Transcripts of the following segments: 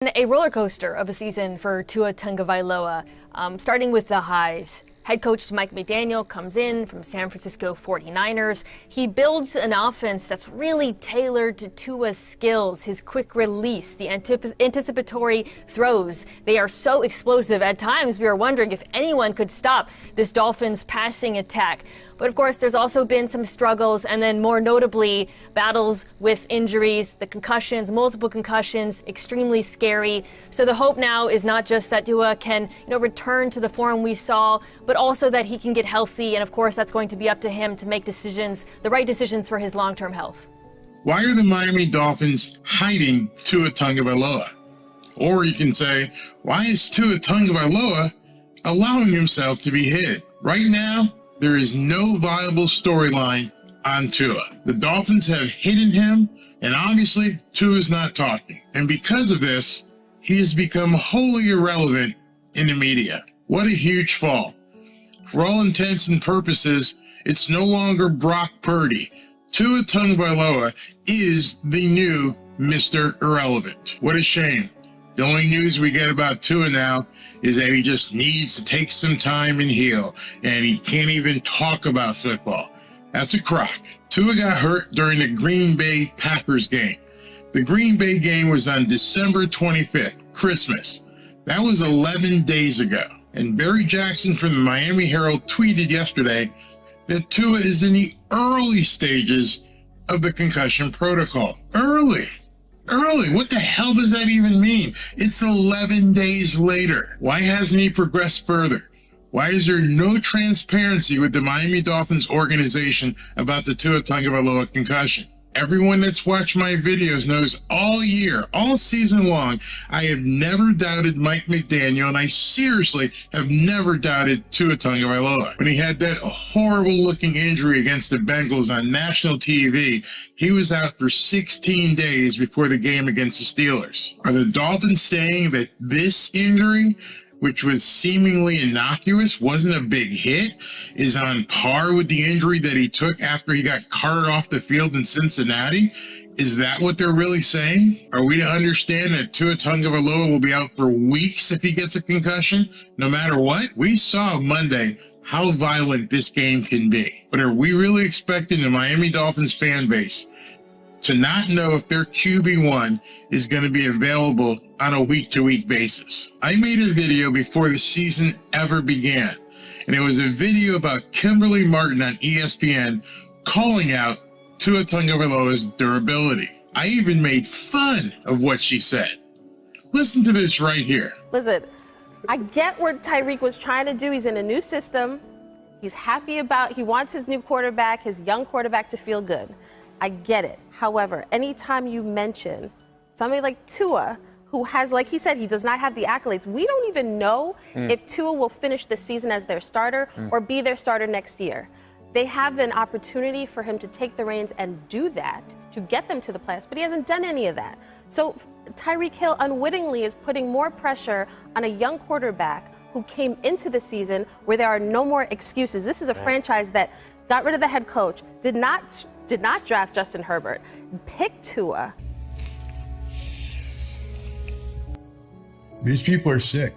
A roller coaster of a season for Tua Tagovailoa, starting with the highs. Head coach Mike McDaniel comes in from San Francisco 49ers. He builds an offense that's really tailored to Tua's skills, his quick release, the anticipatory throws. They are so explosive. At times, we are wondering if anyone could stop this Dolphins passing attack. But of course, there's also been some struggles, and then more notably, battles with injuries, the concussions, multiple concussions, extremely scary. So the hope now is not just that Tua can, return to the form we saw, but also that he can get healthy. And of course, that's going to be up to him to make decisions, the right decisions for his long-term health. Why are the Miami Dolphins hiding Tua Tagovailoa? Or you can say, why is Tua Tagovailoa allowing himself to be hid? Right now, there is no viable storyline on Tua. The Dolphins have hidden him, and obviously, Tua is not talking. And because of this, he has become wholly irrelevant in the media. What a huge fall. For all intents and purposes, it's no longer Brock Purdy. Tua Tagovailoa is the new Mr. Irrelevant. What a shame. The only news we get about Tua now is that he just needs to take some time and heal, and he can't even talk about football. That's a crock. Tua got hurt during the Green Bay Packers game. The Green Bay game was on December 25th, Christmas. That was 11 days ago. And Barry Jackson from the Miami Herald tweeted yesterday that Tua is in the early stages of the concussion protocol. Early. What the hell does that even mean? It's 11 days later. Why hasn't he progressed further? Why is there no transparency with the Miami Dolphins organization about the Tua Tagovailoa concussion? Everyone that's watched my videos knows all year, all season long, I have never doubted Mike McDaniel, and I seriously have never doubted Tua Tagovailoa. When he had that horrible-looking injury against the Bengals on national TV, he was out for 16 days before the game against the Steelers. Are the Dolphins saying that this injury, which was seemingly innocuous, wasn't a big hit, is on par with the injury that he took after he got carted off the field in Cincinnati? Is that what they're really saying? Are we to understand that Tua Tagovailoa will be out for weeks if he gets a concussion, no matter what? We saw Monday how violent this game can be. But are we really expecting the Miami Dolphins fan base to not know if their QB1 is going to be available on a week-to-week basis? I made a video before the season ever began, and it was a video about Kimberly Martin on ESPN calling out Tua Tagovailoa's durability. I even made fun of what she said. Listen to this right here. Listen, I get what Tyreek was trying to do. He's in a new system. He's happy he wants his new quarterback, his young quarterback, to feel good. I get it. However, anytime you mention somebody like Tua, who has, like he said, he does not have the accolades. We don't even know if Tua will finish the season as their starter or be their starter next year. They have an opportunity for him to take the reins and do that to get them to the playoffs, but he hasn't done any of that. So Tyreek Hill unwittingly is putting more pressure on a young quarterback who came into the season where there are no more excuses. This is a franchise that got rid of the head coach, did not draft Justin Herbert, picked Tua. These people are sick.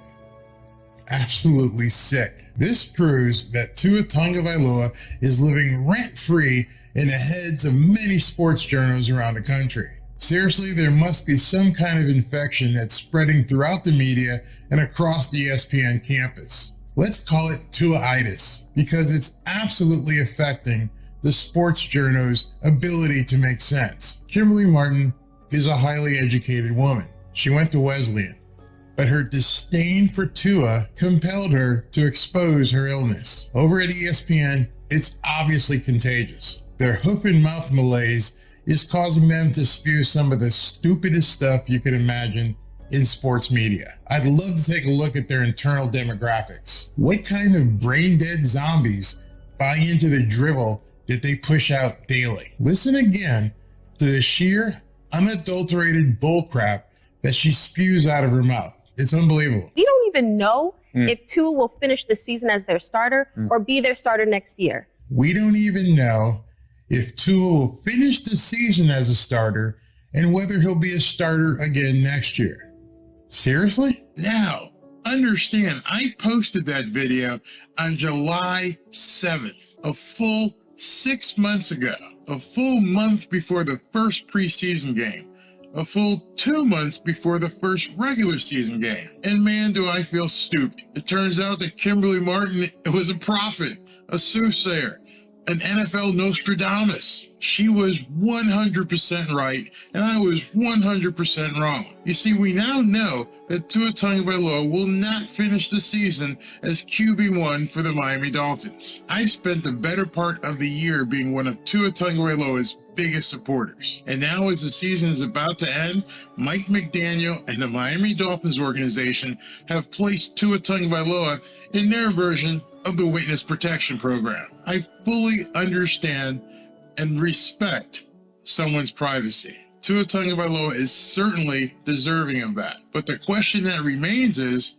Absolutely sick. This proves that Tua Tagovailoa is living rent-free in the heads of many sports journals around the country. Seriously, there must be some kind of infection that's spreading throughout the media and across the ESPN campus. Let's call it Tua-itis, because it's absolutely affecting the sports journo's ability to make sense. Kimberly Martin is a highly educated woman. She went to Wesleyan, but her disdain for Tua compelled her to expose her illness. Over at ESPN, it's obviously contagious. Their hoof and mouth malaise is causing them to spew some of the stupidest stuff you could imagine in sports media. I'd love to take a look at their internal demographics. What kind of brain-dead zombies buy into the drivel that they push out daily? Listen again to the sheer, unadulterated bullcrap that she spews out of her mouth. It's unbelievable. We don't even know if Tua will finish the season as their starter or be their starter next year. We don't even know if Tua will finish the season as a starter and whether he'll be a starter again next year. Seriously? Now, understand, I posted that video on July 7th, a full 6 months ago, a full month before the first preseason game, a full 2 months before the first regular season game. And man, do I feel stupid. It turns out that Kimberly Martin was a prophet, a soothsayer, an NFL Nostradamus. She was 100% right, and I was 100% wrong. You see, we now know that Tua Tagovailoa will not finish the season as QB1 for the Miami Dolphins. I spent the better part of the year being one of Tua Tagovailoa's biggest supporters. And now as the season is about to end, Mike McDaniel and the Miami Dolphins organization have placed Tua Tagovailoa in their version of the witness protection program. I fully understand and respect someone's privacy. Tua Tagovailoa is certainly deserving of that. But the question that remains is,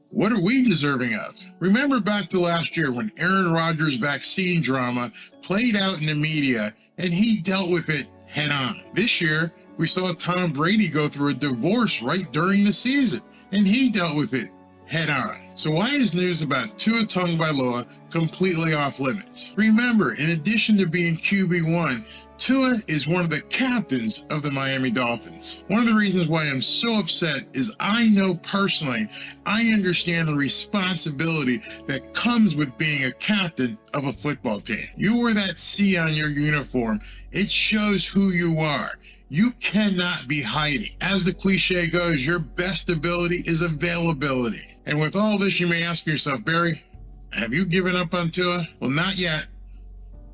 what are we deserving of? Remember back to last year when Aaron Rodgers' vaccine drama played out in the media and he dealt with it head on. This year, we saw Tom Brady go through a divorce right during the season and he dealt with it head on. So why is news about Tua Tagovailoa completely off limits? Remember, in addition to being QB1, Tua is one of the captains of the Miami Dolphins. One of the reasons why I'm so upset is I know personally, I understand the responsibility that comes with being a captain of a football team. You wear that C on your uniform, it shows who you are. You cannot be hiding. As the cliche goes, your best ability is availability. And with all this, you may ask yourself, Barry, have you given up on Tua? Well, not yet,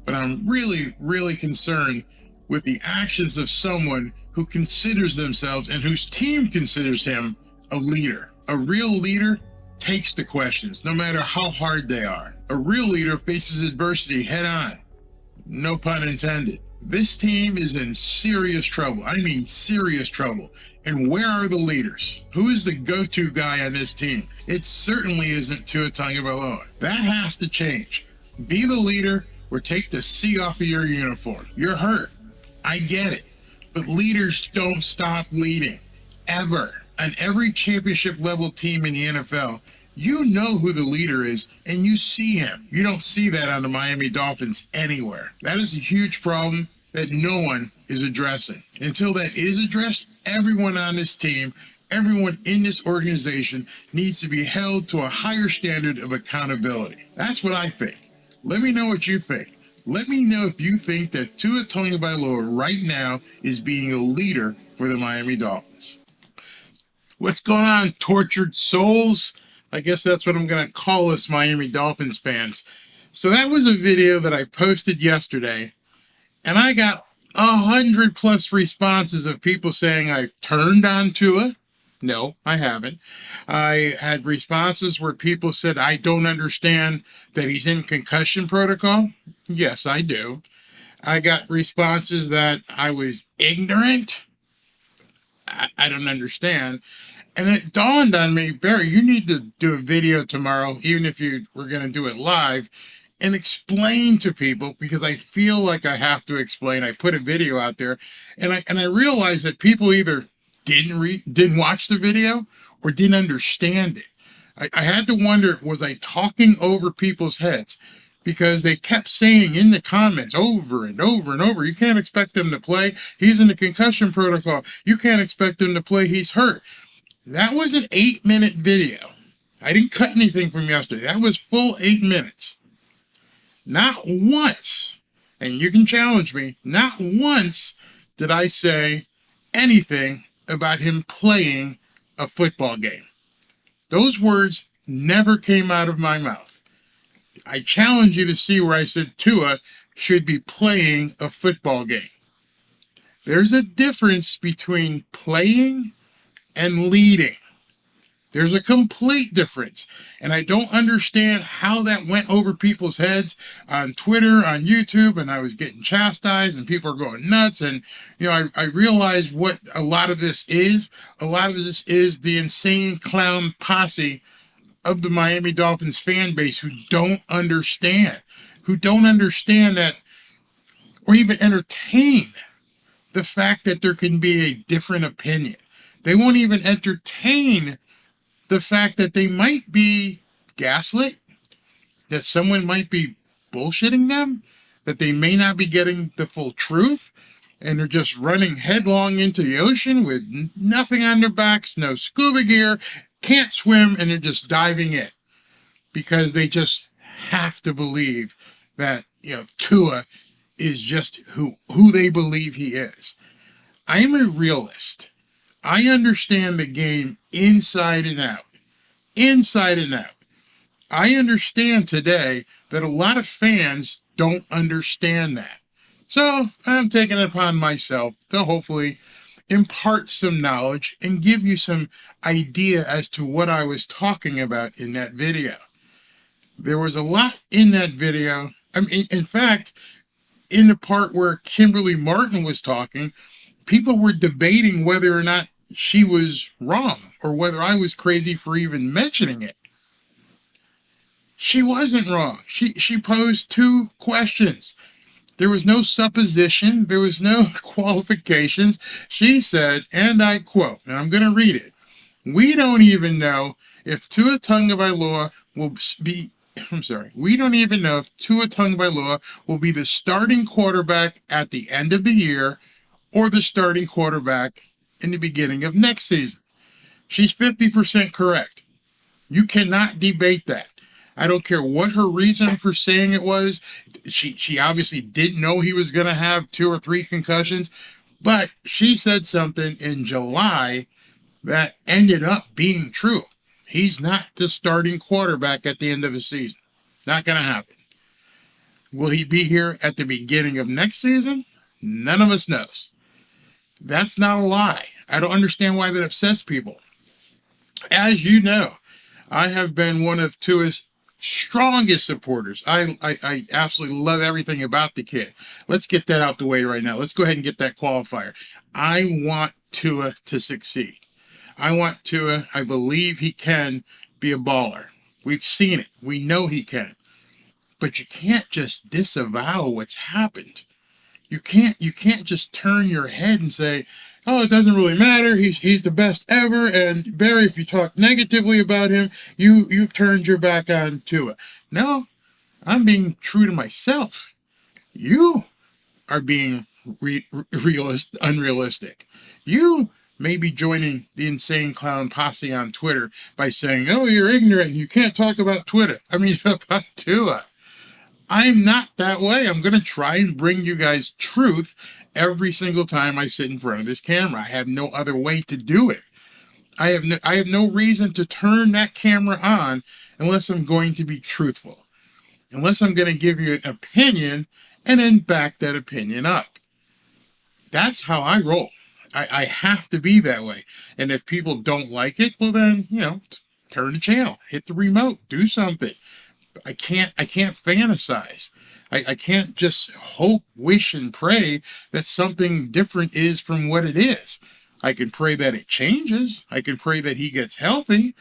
but I'm really concerned with the actions of someone who considers themselves and whose team considers him a leader. A real leader takes the questions, no matter how hard they are. A real leader faces adversity head on. No pun intended. This team is in serious trouble. I mean serious trouble. And where are the leaders? Who is the go-to guy on this team? It certainly isn't Tua Tagovailoa. That has to change. Be the leader or take the C off of your uniform. You're hurt. I get it. But leaders don't stop leading. Ever. On every championship level team in the NFL, you know who the leader is and you see him. You don't see that on the Miami Dolphins anywhere. That is a huge problem that no one is addressing. Until that is addressed, everyone on this team, everyone in this organization needs to be held to a higher standard of accountability. That's what I think. Let me know what you think. Let me know if you think that Tua Tagovailoa right now is being a leader for the Miami Dolphins. What's going on, tortured souls? I guess that's what I'm going to call us Miami Dolphins fans. So that was a video that I posted yesterday, and I got 100+ responses of people saying I've turned on Tua. No, I haven't. I had responses where people said I don't understand that he's in concussion protocol. Yes, I do. I got responses that I was ignorant. I don't understand. And it dawned on me, Barry, you need to do a video tomorrow, even if you were going to do it live, and explain to people, because I feel like I have to explain. I put a video out there, and I realized that people either didn't watch the video or didn't understand it. I had to wonder, was I talking over people's heads? Because they kept saying in the comments over and over and over, you can't expect him to play. He's in the concussion protocol. You can't expect him to play. He's hurt. That was an 8-minute video. I didn't cut anything from yesterday. That was full 8 minutes. Not once, and you can challenge me, not once did I say anything about him playing a football game. Those words never came out of my mouth. I challenge you to see where I said Tua should be playing a football game. There's a difference between playing and leading. There's a complete difference. And I don't understand how that went over people's heads on Twitter, on YouTube, and I was getting chastised and people are going nuts. And, you know, I realized what a lot of this is. A lot of this is the insane clown posse of the Miami Dolphins fan base who don't understand that, or even entertain the fact that there can be a different opinion. They won't even entertain the fact that they might be gaslit, that someone might be bullshitting them, that they may not be getting the full truth, and they're just running headlong into the ocean with nothing on their backs, no scuba gear, can't swim, and they're just diving in because they just have to believe that, Tua is just who they believe he is. I am a realist. I understand the game inside and out. Inside and out. I understand today that a lot of fans don't understand that. So I'm taking it upon myself to hopefully impart some knowledge and give you some idea as to what I was talking about in that video. There was a lot in that video. I mean, in fact, in the part where Kimberly Martin was talking, people were debating whether or not she was wrong or whether I was crazy for even mentioning it. She wasn't wrong. She posed two questions. There was no supposition. There was no qualifications. She said, and I quote, and I'm going to read it. We don't even know if Tua Tagovailoa will be, we don't even know if Tua Tagovailoa will be the starting quarterback at the end of the year or the starting quarterback in the beginning of next season. She's 50% correct. You cannot debate that. I don't care what her reason for saying it was. She obviously didn't know he was going to have 2 or 3 concussions, but she said something in July that ended up being true. He's not the starting quarterback at the end of the season. Not going to happen. Will he be here at the beginning of next season? None of us knows. That's not a lie. I don't understand why that upsets people. As you know, I have been one of Tua's strongest supporters. I absolutely love everything about the kid. Let's get that out the way right now. Let's go ahead and get that qualifier. I want Tua to succeed. I want Tua. I believe he can be a baller. We've seen it. We know he can. But you can't just disavow what's happened. You can't just turn your head and say, oh, it doesn't really matter. He's the best ever. And Barry, if you talk negatively about him, you've turned your back on Tua. No, I'm being true to myself. You are being unrealistic. You may be joining the insane clown posse on Twitter by saying, oh, you're ignorant. You can't talk about about Tua. I'm not that way. I'm going to try and bring you guys truth every single time I sit in front of this camera. I have no other way to do it. I have no reason to turn that camera on unless I'm going to be truthful. Unless I'm going to give you an opinion and then back that opinion up. That's how I roll. I have to be that way. And if people don't like it, well then, turn the channel, hit the remote, do something. I can't fantasize. I can't just hope, wish, and pray that something different is from what it is. I can pray that it changes. I can pray that he gets healthy,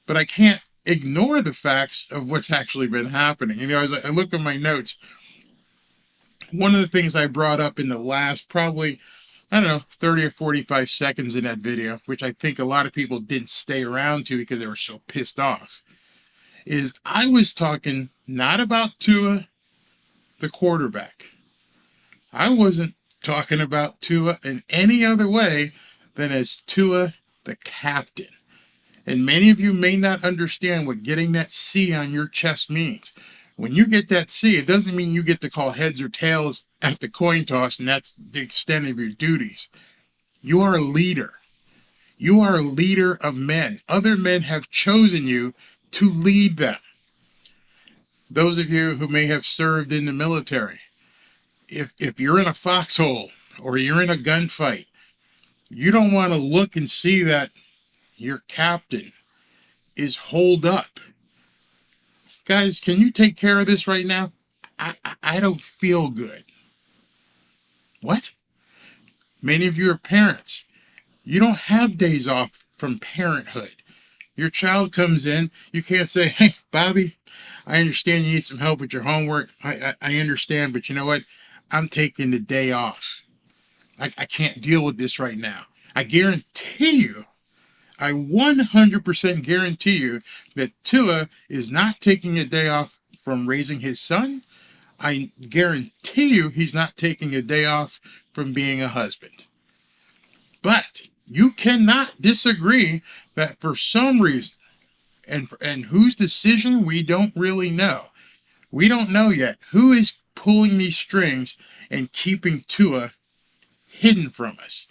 but I can't ignore the facts of what's actually been happening. As I look at my notes, one of the things I brought up in the last probably, 30 or 45 seconds in that video, which I think a lot of people didn't stay around to because they were so pissed off, is I was talking not about Tua, the quarterback. I wasn't talking about Tua in any other way than as Tua, the captain. And many of you may not understand what getting that C on your chest means. When you get that C, it doesn't mean you get to call heads or tails at the coin toss, and that's the extent of your duties. You are a leader. You are a leader of men. Other men have chosen you to lead them. Those of you who may have served in the military, if you're in a foxhole or you're in a gunfight, you don't want to look and see that your captain is holed up. Guys, can you take care of this right now? I don't feel good. What? Many of you are parents. You don't have days off from parenthood. Your child comes in, you can't say, hey, Bobby, I understand you need some help with your homework. I understand, but you know what? I'm taking the day off. I can't deal with this right now. I guarantee you, I 100% guarantee you that Tua is not taking a day off from raising his son. I guarantee you he's not taking a day off from being a husband. But you cannot disagree that for some reason, and whose decision we don't really know. We don't know yet who is pulling these strings and keeping Tua hidden from us.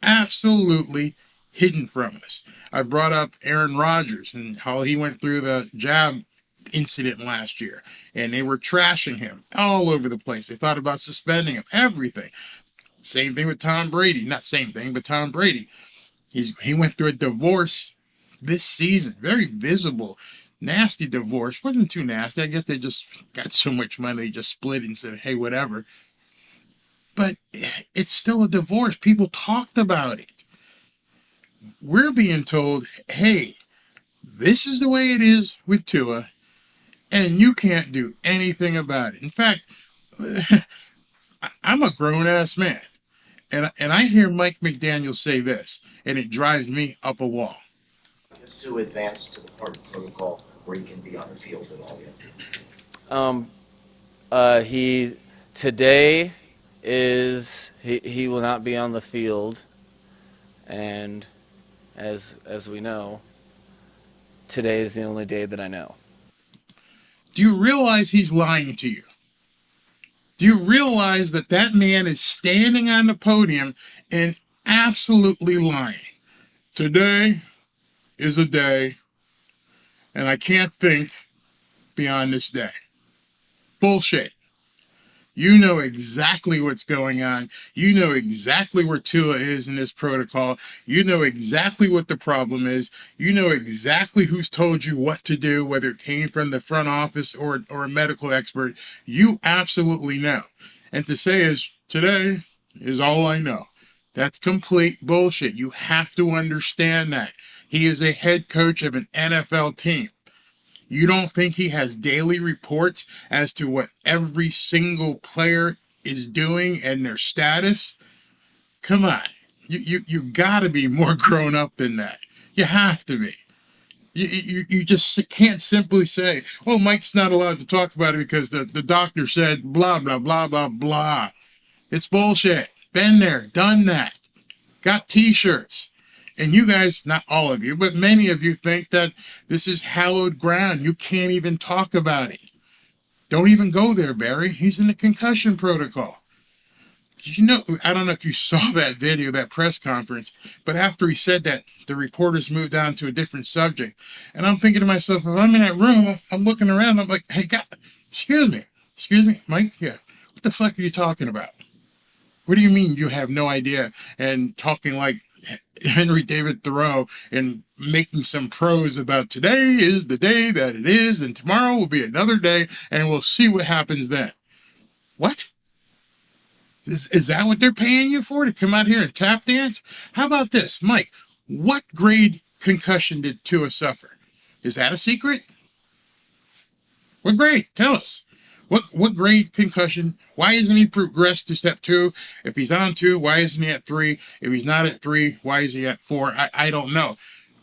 Absolutely hidden from us. I brought up Aaron Rodgers and how he went through the jab incident last year, and they were trashing him all over the place. They thought about suspending him, everything. Same thing with Tom Brady. Not same thing, but Tom Brady. He went through a divorce this season. Very visible, nasty divorce. Wasn't too nasty. I guess they just got so much money they just split and said, hey, whatever. But it's still a divorce. People talked about it. We're being told, hey, this is the way it is with Tua, and you can't do anything about it. In fact, I'm a grown-ass man, and I hear Mike McDaniel say this, and it drives me up a wall. Just to advance to the part of the protocol where he can be on the field at all yet. He will not be on the field, and as we know, today is the only day that I know. Do you realize he's lying to you? Do you realize that that man is standing on the podium and absolutely lying? Today is a day, and I can't think beyond this day. Bullshit. You know exactly what's going on. You know exactly where Tua is in this protocol. You know exactly what the problem is. You know exactly who's told you what to do, whether it came from the front office or a medical expert. You absolutely know. And to say is today is all I know. That's complete bullshit. You have to understand that. He is a head coach of an NFL team. You don't think he has daily reports as to what every single player is doing and their status? Come on. You got to be more grown up than that. You have to be. You just can't simply say, oh, Mike's not allowed to talk about it because the doctor said blah, blah, blah, blah, blah. It's bullshit. Been there, done that. Got T-shirts. And you guys, not all of you, but many of you think that this is hallowed ground. You can't even talk about it. Don't even go there, Barry. He's in the concussion protocol. Did you know, I don't know if you saw that video, that press conference, but after he said that, the reporters moved on to a different subject. And I'm thinking to myself, if I'm in that room, I'm looking around, I'm like, hey, God, excuse me, Mike, yeah, what the fuck are you talking about? What do you mean you have no idea? And talking like Henry David Thoreau and making some prose about today is the day that it is, and tomorrow will be another day, and we'll see what happens then. What? Is that what they're paying you for, to come out here and tap dance? How about this, Mike? What grade concussion did Tua suffer? Is that a secret? What grade? Tell us. What grade concussion? Why isn't he progressed to step 2? If he's on 2, why isn't he at 3? If he's not at 3, why is he at 4? I don't know.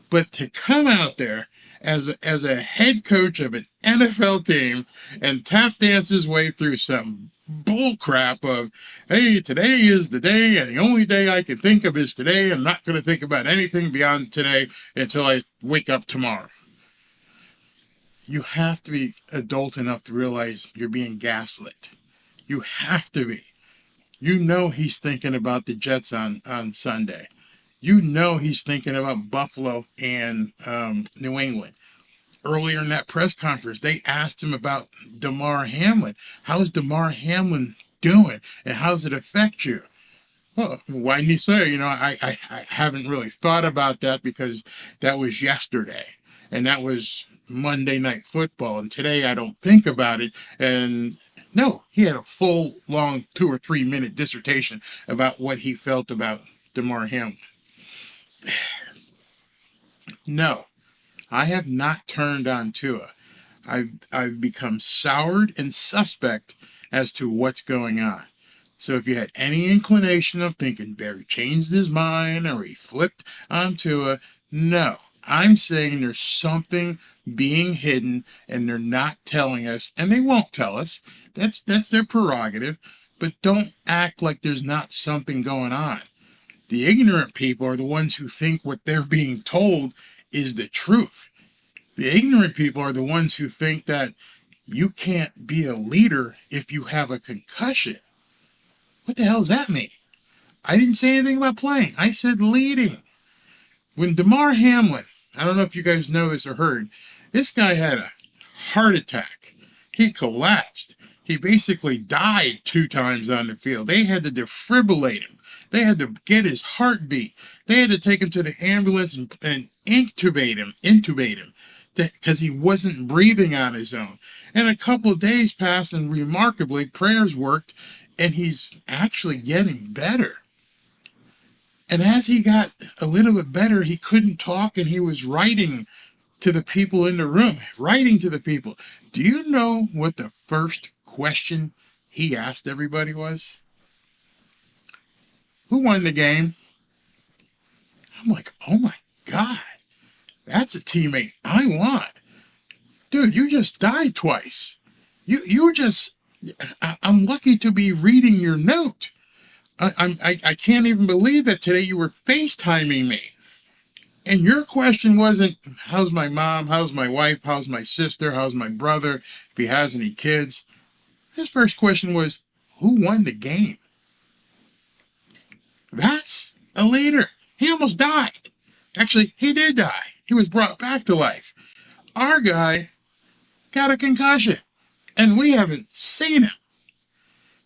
But to come out there as a head coach of an NFL team and tap dance his way through some bull crap of, hey, today is the day and the only day I can think of is today. I'm not going to think about anything beyond today until I wake up tomorrow. You have to be adult enough to realize you're being gaslit. You have to be. You know he's thinking about the Jets on Sunday. You know he's thinking about Buffalo and New England. Earlier in that press conference, they asked him about Damar Hamlin. How's Damar Hamlin doing? And how does it affect you? Well, why didn't he say, I haven't really thought about that because that was yesterday. And that was Monday Night Football, and today I don't think about it. And no, he had a full long 2 or 3 minute dissertation about what he felt about Damar Hamlin. No, I have not turned on Tua. I've become soured and suspect as to what's going on. So if you had any inclination of thinking Barry changed his mind or he flipped on Tua, no. I'm saying there's something being hidden and they're not telling us, and they won't tell us. That's their prerogative. But don't act like there's not something going on. The ignorant people are the ones who think what they're being told is the truth. The ignorant people are the ones who think that you can't be a leader if you have a concussion. What the hell does that mean? I didn't say anything about playing. I said leading. When Damar Hamlin, I don't know if you guys know this or heard, this guy had a heart attack. He collapsed. He basically died 2 times on the field. They had to defibrillate him. They had to get his heartbeat. They had to take him to the ambulance and intubate him, because he wasn't breathing on his own. And a couple of days passed, and remarkably, prayers worked, and he's actually getting better. And as he got a little bit better, he couldn't talk, and he was writing to the people in the room, writing to the people. Do you know what the first question he asked everybody was? Who won the game? I'm like, oh my God, that's a teammate I want. Dude, you just died twice. I'm lucky to be reading your note. I can't even believe that today you were FaceTiming me. And your question wasn't, how's my mom, how's my wife, how's my sister, how's my brother, if he has any kids. His first question was, who won the game? That's a leader. He almost died. Actually, he did die. He was brought back to life. Our guy got a concussion, and we haven't seen him.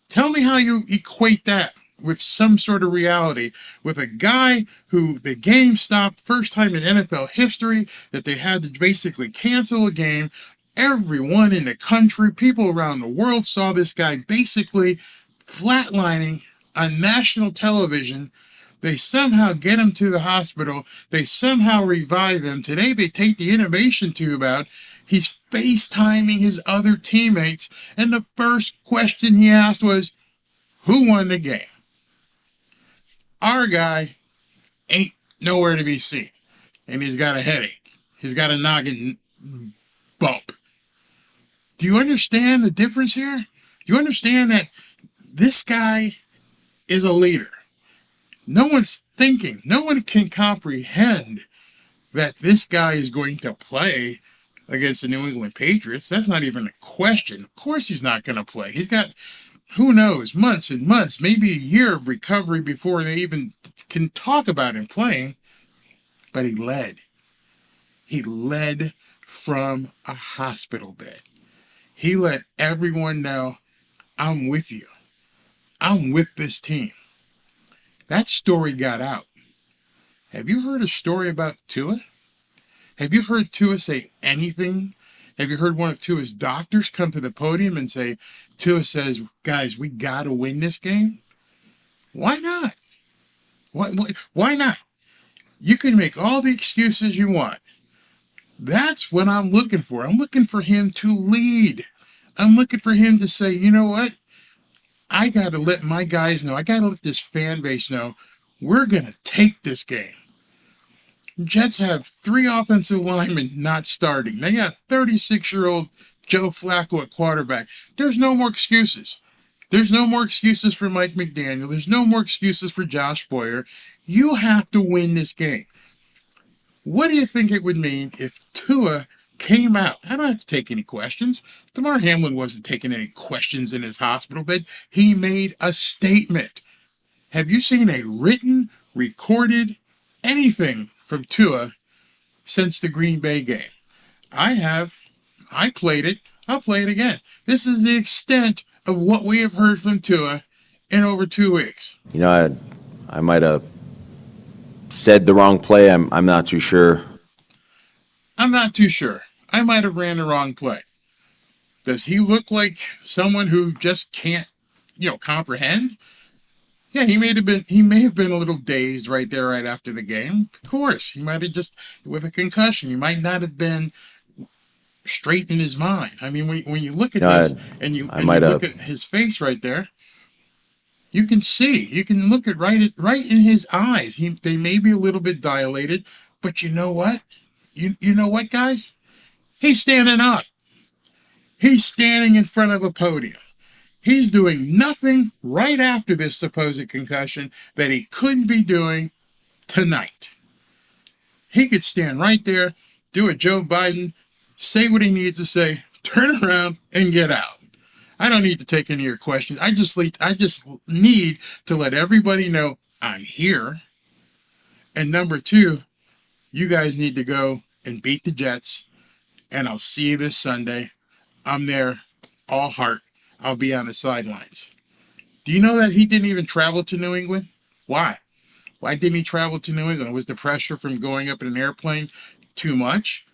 Tell me how you equate that with some sort of reality, with a guy who the game stopped, first time in NFL history that they had to basically cancel a game. Everyone in the country, people around the world saw this guy basically flatlining on national television. They somehow get him to the hospital. They somehow revive him. Today they take the innovation tube out. He's FaceTiming his other teammates. And the first question he asked was, who won the game? Our guy ain't nowhere to be seen. And he's got a headache. He's got a noggin bump. Do you understand the difference here? Do you understand that this guy is a leader? No one's thinking, no one can comprehend that this guy is going to play against the New England Patriots. That's not even a question. Of course he's not going to play. He's got, who knows, months and months, maybe a year of recovery before they even can talk about him playing. But he led. He led from a hospital bed. He let everyone know, I'm with you. I'm with this team. That story got out. Have you heard a story about Tua? Have you heard Tua say anything? Have you heard one of Tua's doctors come to the podium and say, Tua says, guys, we got to win this game? Why not? Why not? You can make all the excuses you want. That's what I'm looking for. I'm looking for him to lead. I'm looking for him to say, you know what? I got to let my guys know. I got to let this fan base know we're going to take this game. Jets have 3 offensive linemen not starting. They got 36-year-old Joe Flacco at quarterback. There's no more excuses. There's no more excuses for Mike McDaniel. There's no more excuses for Josh Boyer. You have to win this game. What do you think it would mean if Tua came out? I don't have to take any questions. Damar Hamlin wasn't taking any questions in his hospital bed. He made a statement. Have you seen a written, recorded, anything from Tua since the Green Bay game? I have. I played it. I'll play it again. This is the extent of what we have heard from Tua in over 2 weeks. You know, I might have said the wrong play. I'm not too sure. I'm not too sure. I might have ran the wrong play. Does he look like someone who just can't, comprehend? Yeah, he may have been a little dazed right there, right after the game. Of course, he might have just, with a concussion, he might not have been straight in his mind. I mean, when you look at this and you look at his face right there, You can see, you can look at right in his eyes. They may be a little bit dilated, but you know what? You know what, guys? He's standing up. He's standing in front of a podium. He's doing nothing right after this supposed concussion that he couldn't be doing tonight. He could stand right there, do a Joe Biden, say what he needs to say, turn around, and get out. I don't need to take any of your questions. I just need to let everybody know I'm here. And number two, you guys need to go and beat the Jets. And I'll see you this Sunday. I'm there, all heart. I'll be on the sidelines. Do you know that he didn't even travel to New England? Why? Why didn't he travel to New England? Was the pressure from going up in an airplane too much?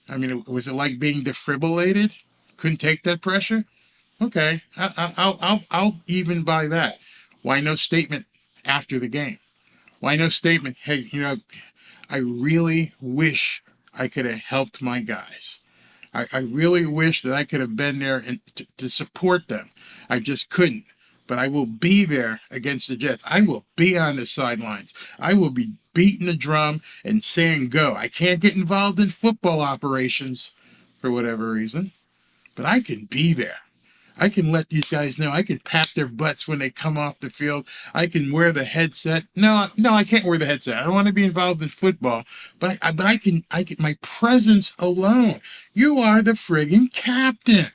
I mean, was it like being defibrillated? Couldn't take that pressure? Okay, I'll even buy that. Why no statement after the game? Why no statement? Hey, I really wish I could have helped my guys. I really wish that I could have been there and to support them. I just couldn't. But I will be there against the Jets. I will be on the sidelines. I will be beating the drum and saying go. I can't get involved in football operations for whatever reason, but I can be there. I can let these guys know. I can pat their butts when they come off the field. I can wear the headset. No, I can't wear the headset. I don't want to be involved in football, but I can, my presence alone. You are the friggin' captain.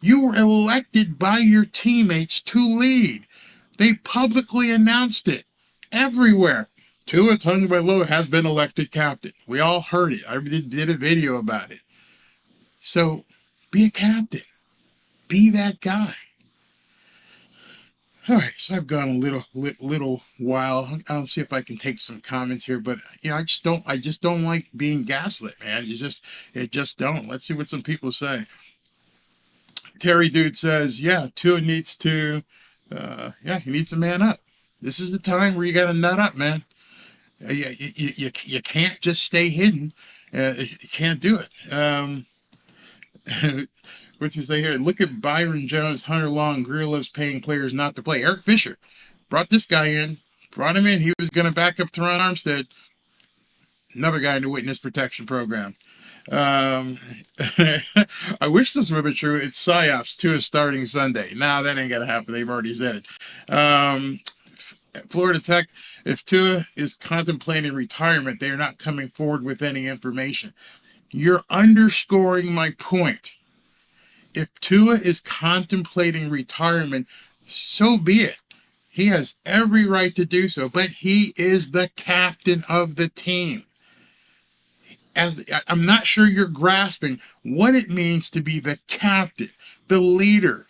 You were elected by your teammates to lead. They publicly announced it everywhere. Tua Tagovailoa has been elected captain. We all heard it. I did a video about it. So be a captain. Be that guy. All right, so I've gone a little while. I'll see if I can take some comments here, but I just don't like being gaslit, man. It just don't. Let's see what some people say. Terry Dude says, yeah, Tua needs to, he needs to man up. This is the time where you got to nut up, man. You can't just stay hidden. You can't do it. What's he say here? Look at Byron Jones, Hunter Long, Grillo's paying players not to play. Eric Fisher brought this guy in, brought him in. He was going to back up Teron Armstead, another guy in the witness protection program. I wish this were the true. It's psyops. Tua starting Sunday. Nah, that ain't gonna happen. They've already said it. Florida Tech. If Tua is contemplating retirement, they are not coming forward with any information. You're underscoring my point. If Tua is contemplating retirement, so be it. He has every right to do so, but he is the captain of the team. I'm not sure you're grasping what it means to be the captain, the leader.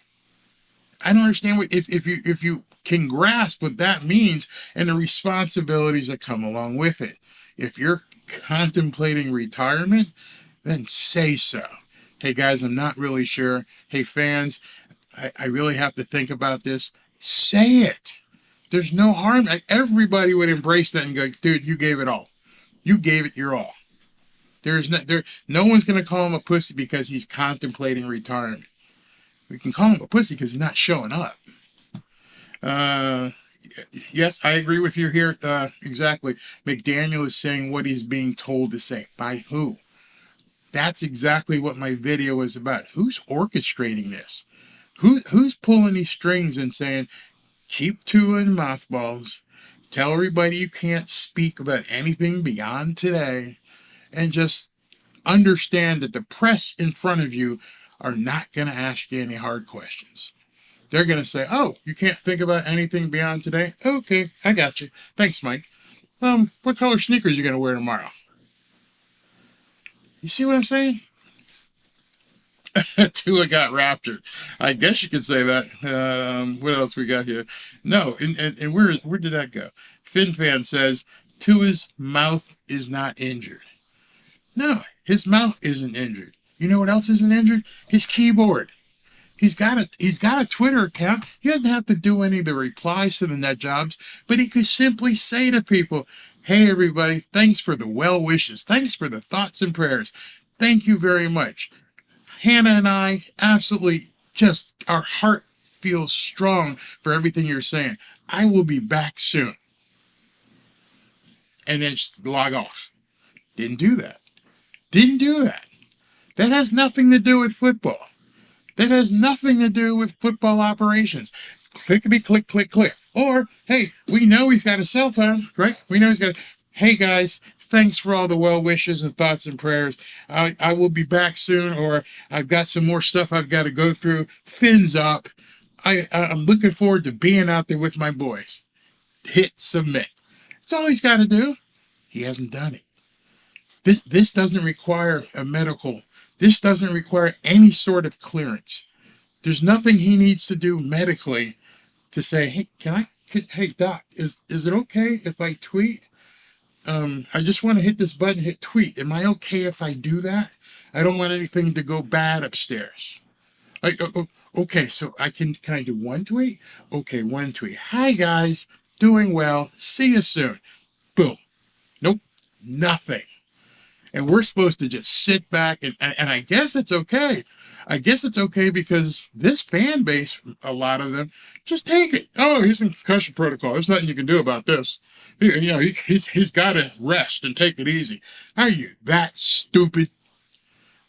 I don't understand if you can grasp what that means and the responsibilities that come along with it. If you're contemplating retirement, then say so. Hey guys, I'm not really sure. Hey fans, I really have to think about this. Say it. There's no harm. Everybody would embrace that and go, dude, you gave it all. You gave it your all. No one's going to call him a pussy because he's contemplating retirement. We can call him a pussy because he's not showing up. Yes, I agree with you here. Exactly. McDaniel is saying what he's being told to say. By who? That's exactly what my video is about. Who's orchestrating this? Who's pulling these strings and saying, keep Tua in mothballs, tell everybody you can't speak about anything beyond today, and just understand that the press in front of you are not going to ask you any hard questions. They're going to say, oh, you can't think about anything beyond today? Okay, I got you. Thanks, Mike. What color sneakers are you going to wear tomorrow? You see what I'm saying? Tua got raptured. I guess you could say that. What else we got here? No, and where did that go? FinFan says, Tua's mouth is not injured. No, his mouth isn't injured. You know what else isn't injured? His keyboard. He's got a Twitter account. He doesn't have to do any of the replies to the net jobs, but he could simply say to people, hey everybody, thanks for the well wishes. Thanks for the thoughts and prayers. Thank you very much. Hannah and I absolutely just our heartfelt feel strong for everything you're saying. I will be back soon. And then just log off. Didn't do that. Didn't do that. That has nothing to do with football. That has nothing to do with football operations. Clickety click, click, click. Or, hey, we know he's got a cell phone, right? We know he's got hey guys, thanks for all the well wishes and thoughts and prayers. I will be back soon, or I've got some more stuff I've got to go through. Fins up. I'm looking forward to being out there with my boys. Hit submit. That's all he's got to do. He hasn't done it. This doesn't require a medical. This doesn't require any sort of clearance. There's nothing he needs to do medically to say, hey, hey doc, is it okay if I tweet? I just want to hit this button, hit tweet. Am I okay if I do that? I don't want anything to go bad upstairs. Like, okay, so can I do one tweet? Okay, one tweet. Hi guys, doing well. See you soon. Boom. Nope, nothing. And we're supposed to just sit back and I guess it's okay. I guess it's okay because this fan base, a lot of them, just take it. Oh, here's a concussion protocol. There's nothing you can do about this. He's got to rest and take it easy. Are you that stupid?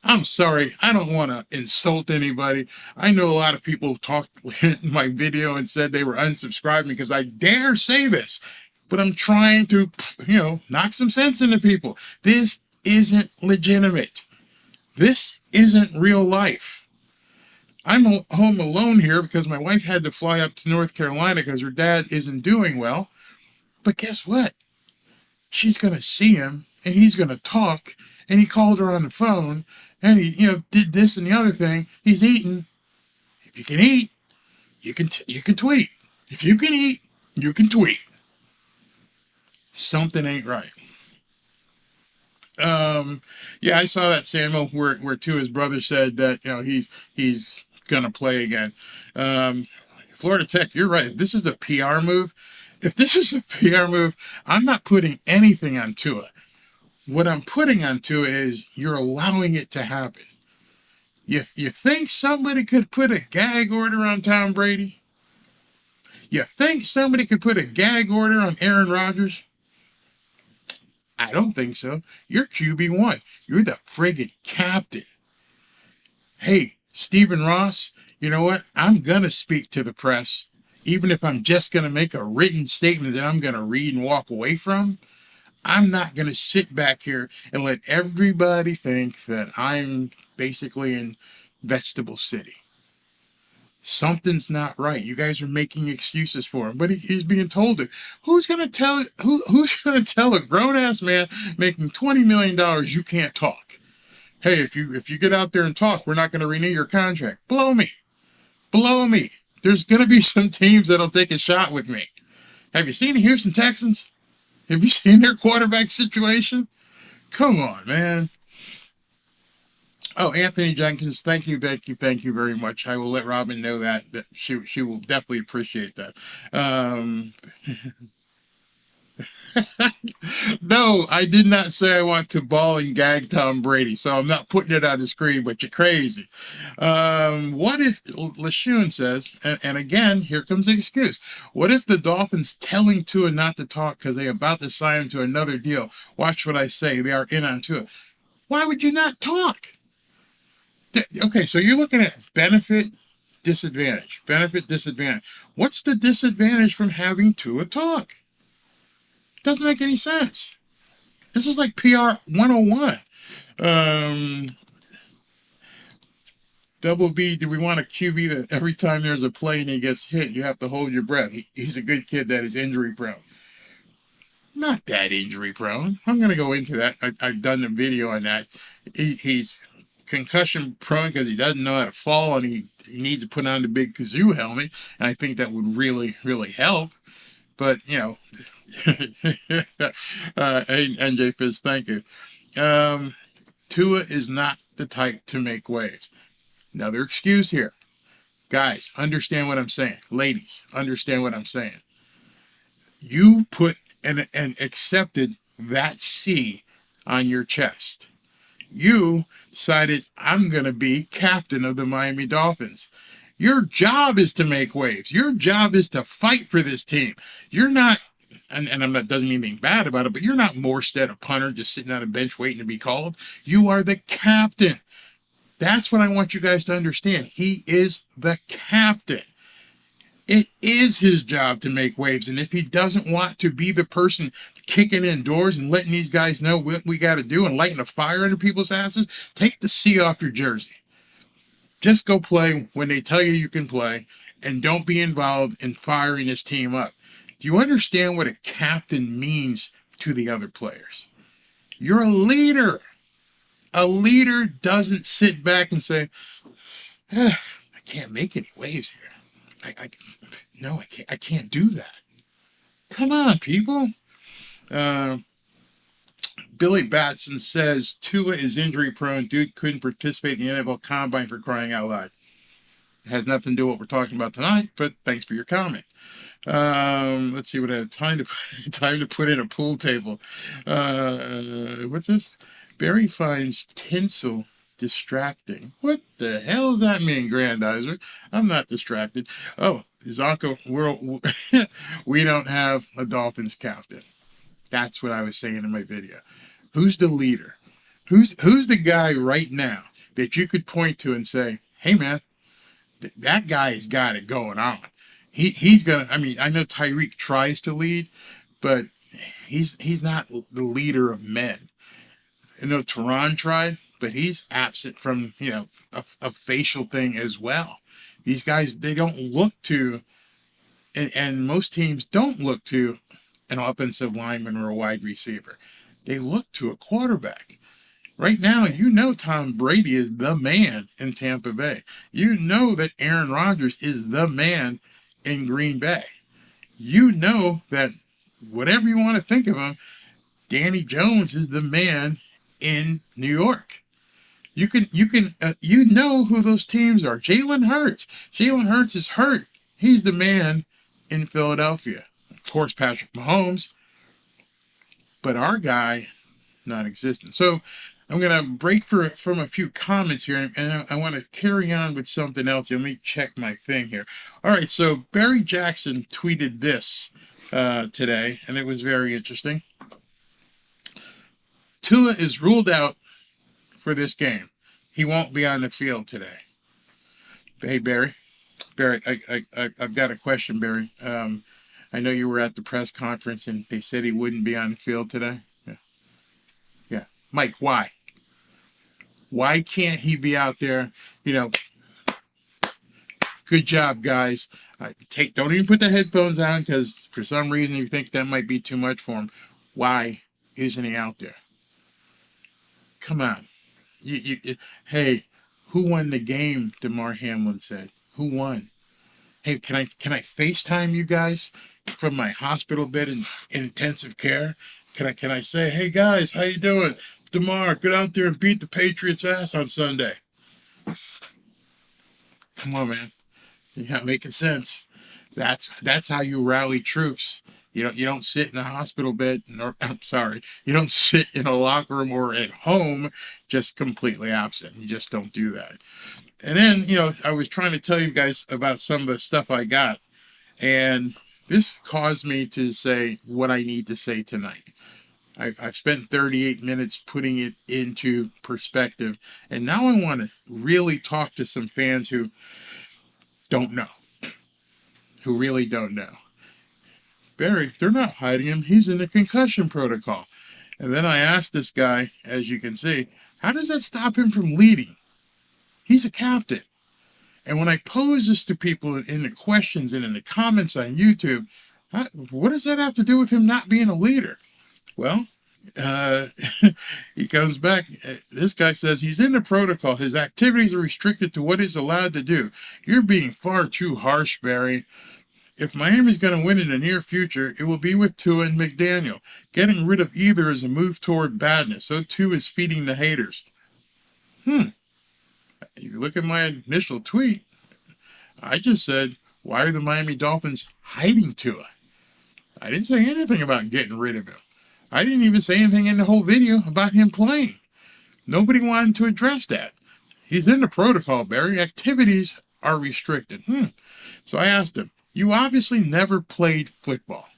I'm sorry. I don't want to insult anybody. I know a lot of people talked in my video and said they were unsubscribing because I dare say this. But I'm trying to, knock some sense into people. This isn't legitimate. This isn't real life. I'm home alone here because my wife had to fly up to North Carolina because her dad isn't doing well. But guess what? She's going to see him and he's going to talk, and he called her on the phone and he, did this and the other thing. He's eating. If you can eat, you can tweet. If you can eat, you can tweet. Something ain't right. Yeah, I saw that, Samuel, where Tua's brother said that he's gonna play again. Florida Tech, you're right. If this is a PR move, I'm not putting anything on Tua. What I'm putting on Tua is you're allowing it to happen. You think somebody could put a gag order on Tom Brady? You think somebody could put a gag order on Aaron Rodgers? I don't think so. You're QB1. You're the friggin' captain. Hey, Stephen Ross, you know what? I'm going to speak to the press, even if I'm just going to make a written statement that I'm going to read and walk away from. I'm not going to sit back here and let everybody think that I'm basically in Vegetable City. Something's not right. You guys are making excuses for him, but he's being told it. Who's gonna tell a grown-ass man making $20 million you can't talk? Hey, if you get out there and talk, we're not gonna renew your contract. Blow me. There's gonna be some teams that'll take a shot with me. Have you seen the Houston Texans? Have you seen their quarterback situation? Come on, man. Oh, Anthony Jenkins, thank you very much. I will let Robin know that she will definitely appreciate that. No, I did not say I want to ball and gag Tom Brady, so I'm not putting it on the screen, but you're crazy. What if, LeShun says, and again, here comes the excuse, what if the Dolphins telling Tua not to talk because they're about to sign him to another deal? Watch what I say. They are in on Tua. Why would you not talk? Okay, so you're looking at benefit, disadvantage. What's the disadvantage from having Tua talk? Doesn't make any sense. This is like PR 101. Double B, do we want a QB that every time there's a play and he gets hit, you have to hold your breath? He's a good kid that is injury prone. Not that injury prone. I'm going to go into that. I've done a video on that. He's concussion prone because he doesn't know how to fall and he needs to put on the big kazoo helmet, and I think that would really help. But hey, NJ Fizz, thank you. Tua is not the type to make waves. Another excuse here. Guys, understand what I'm saying. Ladies, understand what I'm saying. You put and accepted that C on your chest. You decided, I'm going to be captain of the Miami Dolphins. Your job is to make waves. Your job is to fight for this team. You're not, and I'm not, doesn't mean anything bad about it, but you're not Morstead, a punter, just sitting on a bench waiting to be called. You are the captain. That's what I want you guys to understand. He is the captain. It is his job to make waves. And if he doesn't want to be the person kicking in doors and letting these guys know what we got to do and lighting a fire under people's asses, take the C off your jersey. Just go play when they tell you you can play, and don't be involved in firing this team up. Do you understand what a captain means to the other players? You're a leader. A leader doesn't sit back and say, I can't make any waves here. No, I can't do that. Come on, people. Billy Batson says Tua is injury prone. Dude couldn't participate in the NFL Combine, for crying out loud. It has nothing to do with what we're talking about tonight, but thanks for your comment. Let's see what I have time to put in a pool table. What's this? Barry finds tinsel distracting. What the hell does that mean, Grandizer? I'm not distracted. Oh, Zonko, we don't have a Dolphins captain. That's what I was saying in my video. Who's the leader? Who's the guy right now that you could point to and say, hey man, that guy's got it going on. He's gonna, I mean, I know Tyreek tries to lead, but he's not the leader of men. I know Teron tried, but he's absent from, a facial thing as well. These guys, they don't look to, and most teams don't look to an offensive lineman or a wide receiver. They look to a quarterback. Right now, Tom Brady is the man in Tampa Bay. You know that Aaron Rodgers is the man in Green Bay. You know that whatever you want to think of him, Danny Jones is the man in New York. You know who those teams are. Jalen Hurts is hurt. He's the man in Philadelphia. Of course, Patrick Mahomes, but our guy, non-existent. So I'm going to break from a few comments here, and I want to carry on with something else. Let me check my thing here. All right, so Barry Jackson tweeted this today, and it was very interesting. Tua is ruled out for this game. He won't be on the field today. Hey, Barry, I've got a question, Barry. I know you were at the press conference and they said he wouldn't be on the field today. Yeah. Mike, why? Why can't he be out there? Good job, guys. Don't even put the headphones on, because for some reason you think that might be too much for him. Why isn't he out there? Come on. Hey, who won the game? Damar Hamlin said. Who won? Hey, can I FaceTime you guys from my hospital bed in intensive care? Can I say, hey guys, how you doing? Damar, get out there and beat the Patriots' ass on Sunday. Come on, man. You're not making sense. That's how you rally troops. You don't sit in a hospital bed, you don't sit in a locker room or at home just completely absent. You just don't do that. And then, I was trying to tell you guys about some of the stuff I got, and this caused me to say what I need to say tonight. I've spent 38 minutes putting it into perspective, and now I want to really talk to some fans who don't know, who really don't know. Barry, they're not hiding him. He's in the concussion protocol. And then I asked this guy, as you can see, how does that stop him from leading? He's a captain. And when I pose this to people in the questions and in the comments on YouTube, what does that have to do with him not being a leader? Well, he comes back. This guy says he's in the protocol. His activities are restricted to what he's allowed to do. You're being far too harsh, Barry. If Miami's going to win in the near future, it will be with Tua and McDaniel. Getting rid of either is a move toward badness. So too is feeding the haters. If you look at my initial tweet, I just said, why are the Miami Dolphins hiding Tua? I didn't say anything about getting rid of him. I didn't even say anything in the whole video about him playing. Nobody wanted to address that. He's in the protocol, Barry. Activities are restricted. So I asked him, you obviously never played football,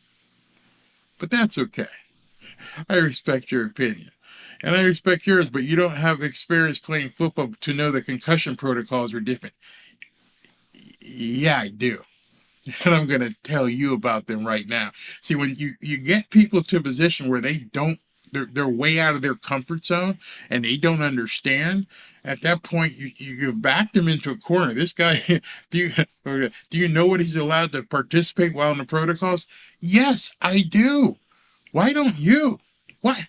but that's okay. I respect your opinion. And I respect yours, but you don't have experience playing football to know the concussion protocols are different. Yeah, I do. And I'm going to tell you about them right now. See, when you get people to a position where they're way out of their comfort zone and they don't understand, at that point, you back them into a corner. This guy, do you know what he's allowed to participate while in the protocols? Yes, I do. Why don't you? Why?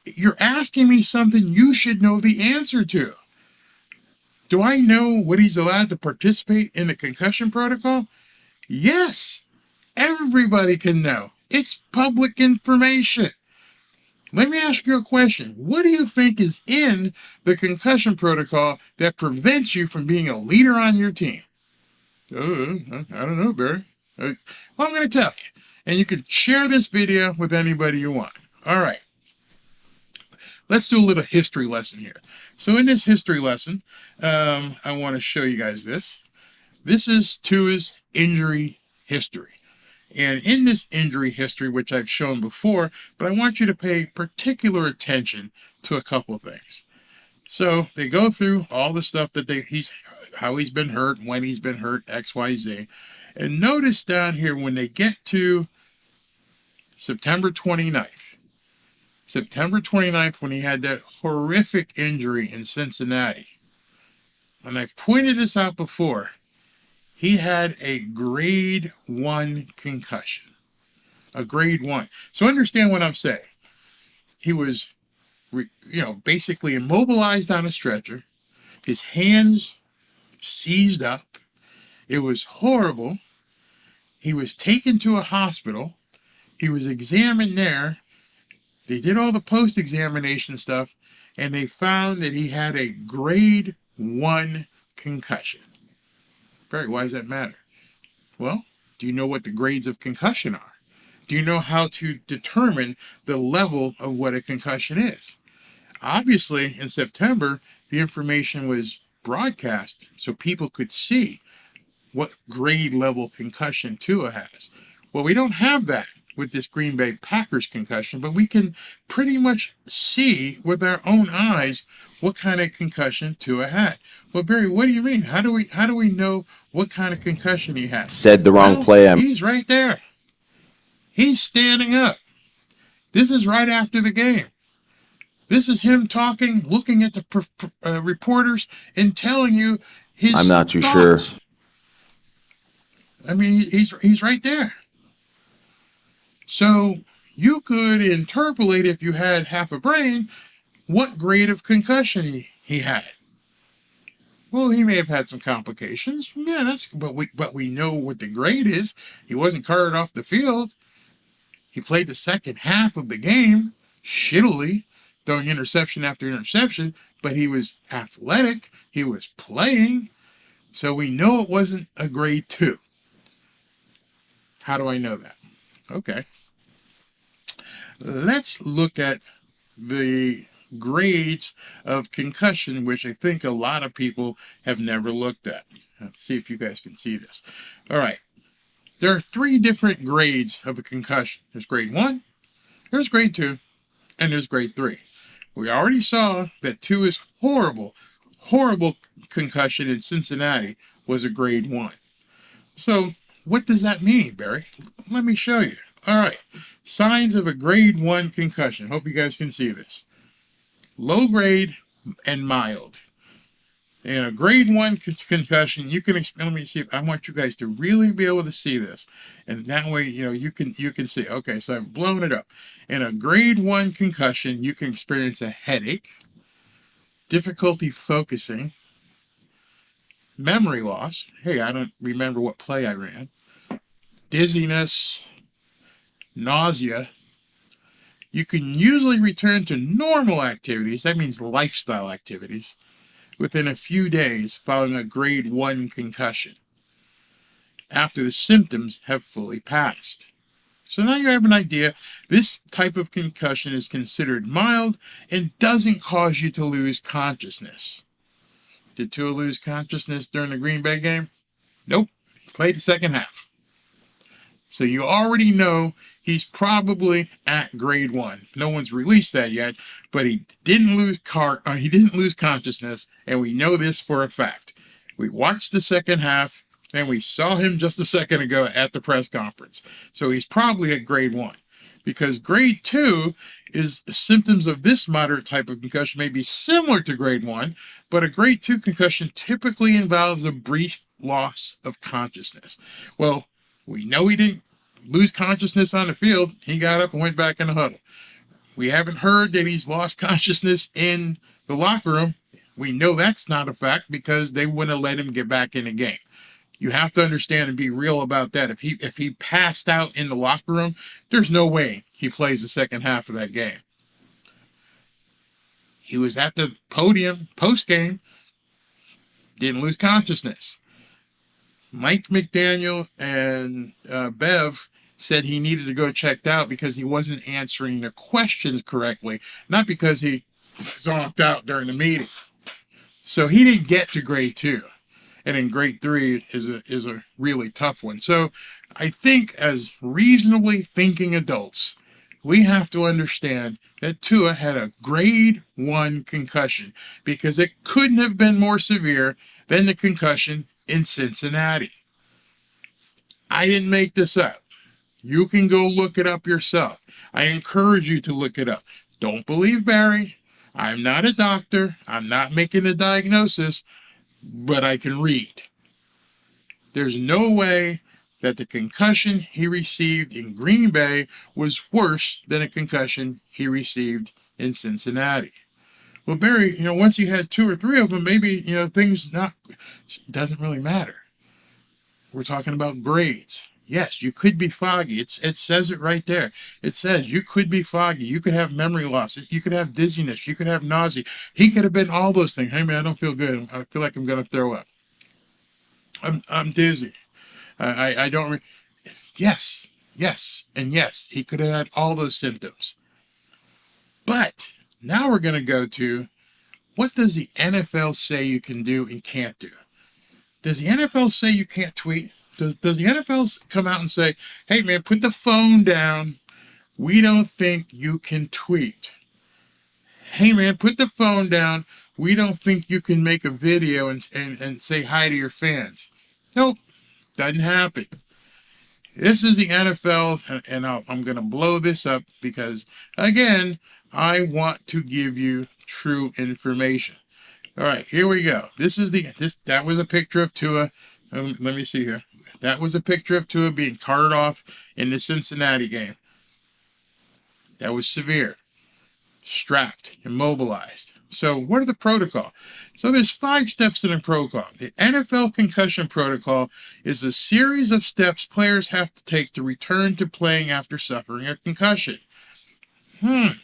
You're asking me something you should know the answer to. Do I know what he's allowed to participate in the concussion protocol? Yes. Everybody can know. It's public information. Let me ask you a question. What do you think is in the concussion protocol that prevents you from being a leader on your team? I don't know, Barry. Well, I'm going to tell you. And you can share this video with anybody you want. All right. Let's do a little history lesson here. So in this history lesson, I want to show you guys this. This is Tua's injury history. And in this injury history, which I've shown before, but I want you to pay particular attention to a couple things. So they go through all the stuff that how he's been hurt, when he's been hurt, X, Y, Z. And notice down here when they get to September 29th. September 29th, when he had that horrific injury in Cincinnati. And I've pointed this out before. He had a grade 1 concussion. A grade 1. So understand what I'm saying. He was, basically immobilized on a stretcher. His hands seized up. It was horrible. He was taken to a hospital. He was examined there. They did all the post-examination stuff, and they found that he had a grade 1 concussion. Barry, why does that matter? Well, do you know what the grades of concussion are? Do you know how to determine the level of what a concussion is? Obviously, in September, the information was broadcast so people could see what grade level concussion Tua has. Well, we don't have that with this Green Bay Packers concussion, but we can pretty much see with our own eyes what kind of concussion Tua had. Well, Barry, what do you mean? How do we know what kind of concussion he had? Said the wrong play. He's right there. He's standing up. This is right after the game. This is him talking, looking at the reporters and telling you his I'm not too thoughts. sure. I mean, he's right there. So you could interpolate, if you had half a brain, what grade of concussion he had. Well, he may have had some complications. Yeah, but we know what the grade is. He wasn't carted off the field. He played the second half of the game shittily, throwing interception after interception, but he was athletic. He was playing. So we know it wasn't a grade 2. How do I know that? Okay. Let's look at the grades of concussion, which I think a lot of people have never looked at. Let's see if you guys can see this. All right. There are 3 different grades of a concussion. There's grade 1, there's grade 2, and there's grade 3. We already saw that Tua's horrible concussion in Cincinnati was a grade 1. So what does that mean, Barry? Let me show you. All right. Signs of a grade 1 concussion. Hope you guys can see this. Low grade and mild. And a grade 1 concussion, you can let me see. I want you guys to really be able to see this. And that way, you can see. Okay, so I've blown it up. In a grade 1 concussion, you can experience a headache, difficulty focusing, memory loss. Hey, I don't remember what play I ran. Dizziness, nausea. You can usually return to normal activities, that means lifestyle activities, within a few days following a grade 1 concussion, after the symptoms have fully passed. So now you have an idea. This type of concussion is considered mild and doesn't cause you to lose consciousness. Did Tua lose consciousness during the Green Bay game? Nope. He played the second half. So you already know he's probably at grade 1. No one's released that yet, but he didn't lose consciousness, and we know this for a fact. We watched the second half, and we saw him just a second ago at the press conference. So he's probably at grade 1, because grade 2 is the symptoms of this moderate type of concussion may be similar to grade 1, but a grade 2 concussion typically involves a brief loss of consciousness. Well, we know he didn't lose consciousness on the field. He got up and went back in the huddle. We haven't heard that he's lost consciousness in the locker room. We know that's not a fact because they wouldn't have let him get back in the game. You have to understand and be real about that. If he passed out in the locker room, there's no way he plays the second half of that game. He was at the podium post-game, didn't lose consciousness. Mike McDaniel and Bev said he needed to go checked out because he wasn't answering the questions correctly, not because he zonked out during the meeting. So he didn't get to grade 2. And in grade 3 is a really tough one. So I think as reasonably thinking adults, we have to understand that Tua had a grade 1 concussion because it couldn't have been more severe than the concussion in Cincinnati. I didn't make this up. You can go look it up yourself. I encourage you to look it up. Don't believe Barry. I'm not a doctor. I'm not making a diagnosis, but I can read. There's no way that the concussion he received in Green Bay was worse than a concussion he received in Cincinnati. Well, Barry, once you had 2 or 3 of them, maybe, doesn't really matter. We're talking about grades. Yes, you could be foggy. It says it right there. It says you could be foggy. You could have memory loss. You could have dizziness. You could have nausea. He could have been all those things. Hey, man, I don't feel good. I feel like I'm going to throw up. I'm dizzy. I don't. Yes, and yes. He could have had all those symptoms. But now we're going to go to, what does the NFL say you can do and can't do? Does the NFL say you can't tweet? Does the NFL come out and say, hey, man, put the phone down. We don't think you can tweet. Hey, man, put the phone down. We don't think you can make a video and say hi to your fans. Nope, doesn't happen. This is the NFL, and I'm going to blow this up because, again, I want to give you true information. All right, here we go. That was a picture of Tua. Let me see here. That was a picture of Tua being carted off in the Cincinnati game. That was severe. Strapped, immobilized. So what are the protocol? So there's 5 steps in a protocol. The NFL concussion protocol is a series of steps players have to take to return to playing after suffering a concussion. I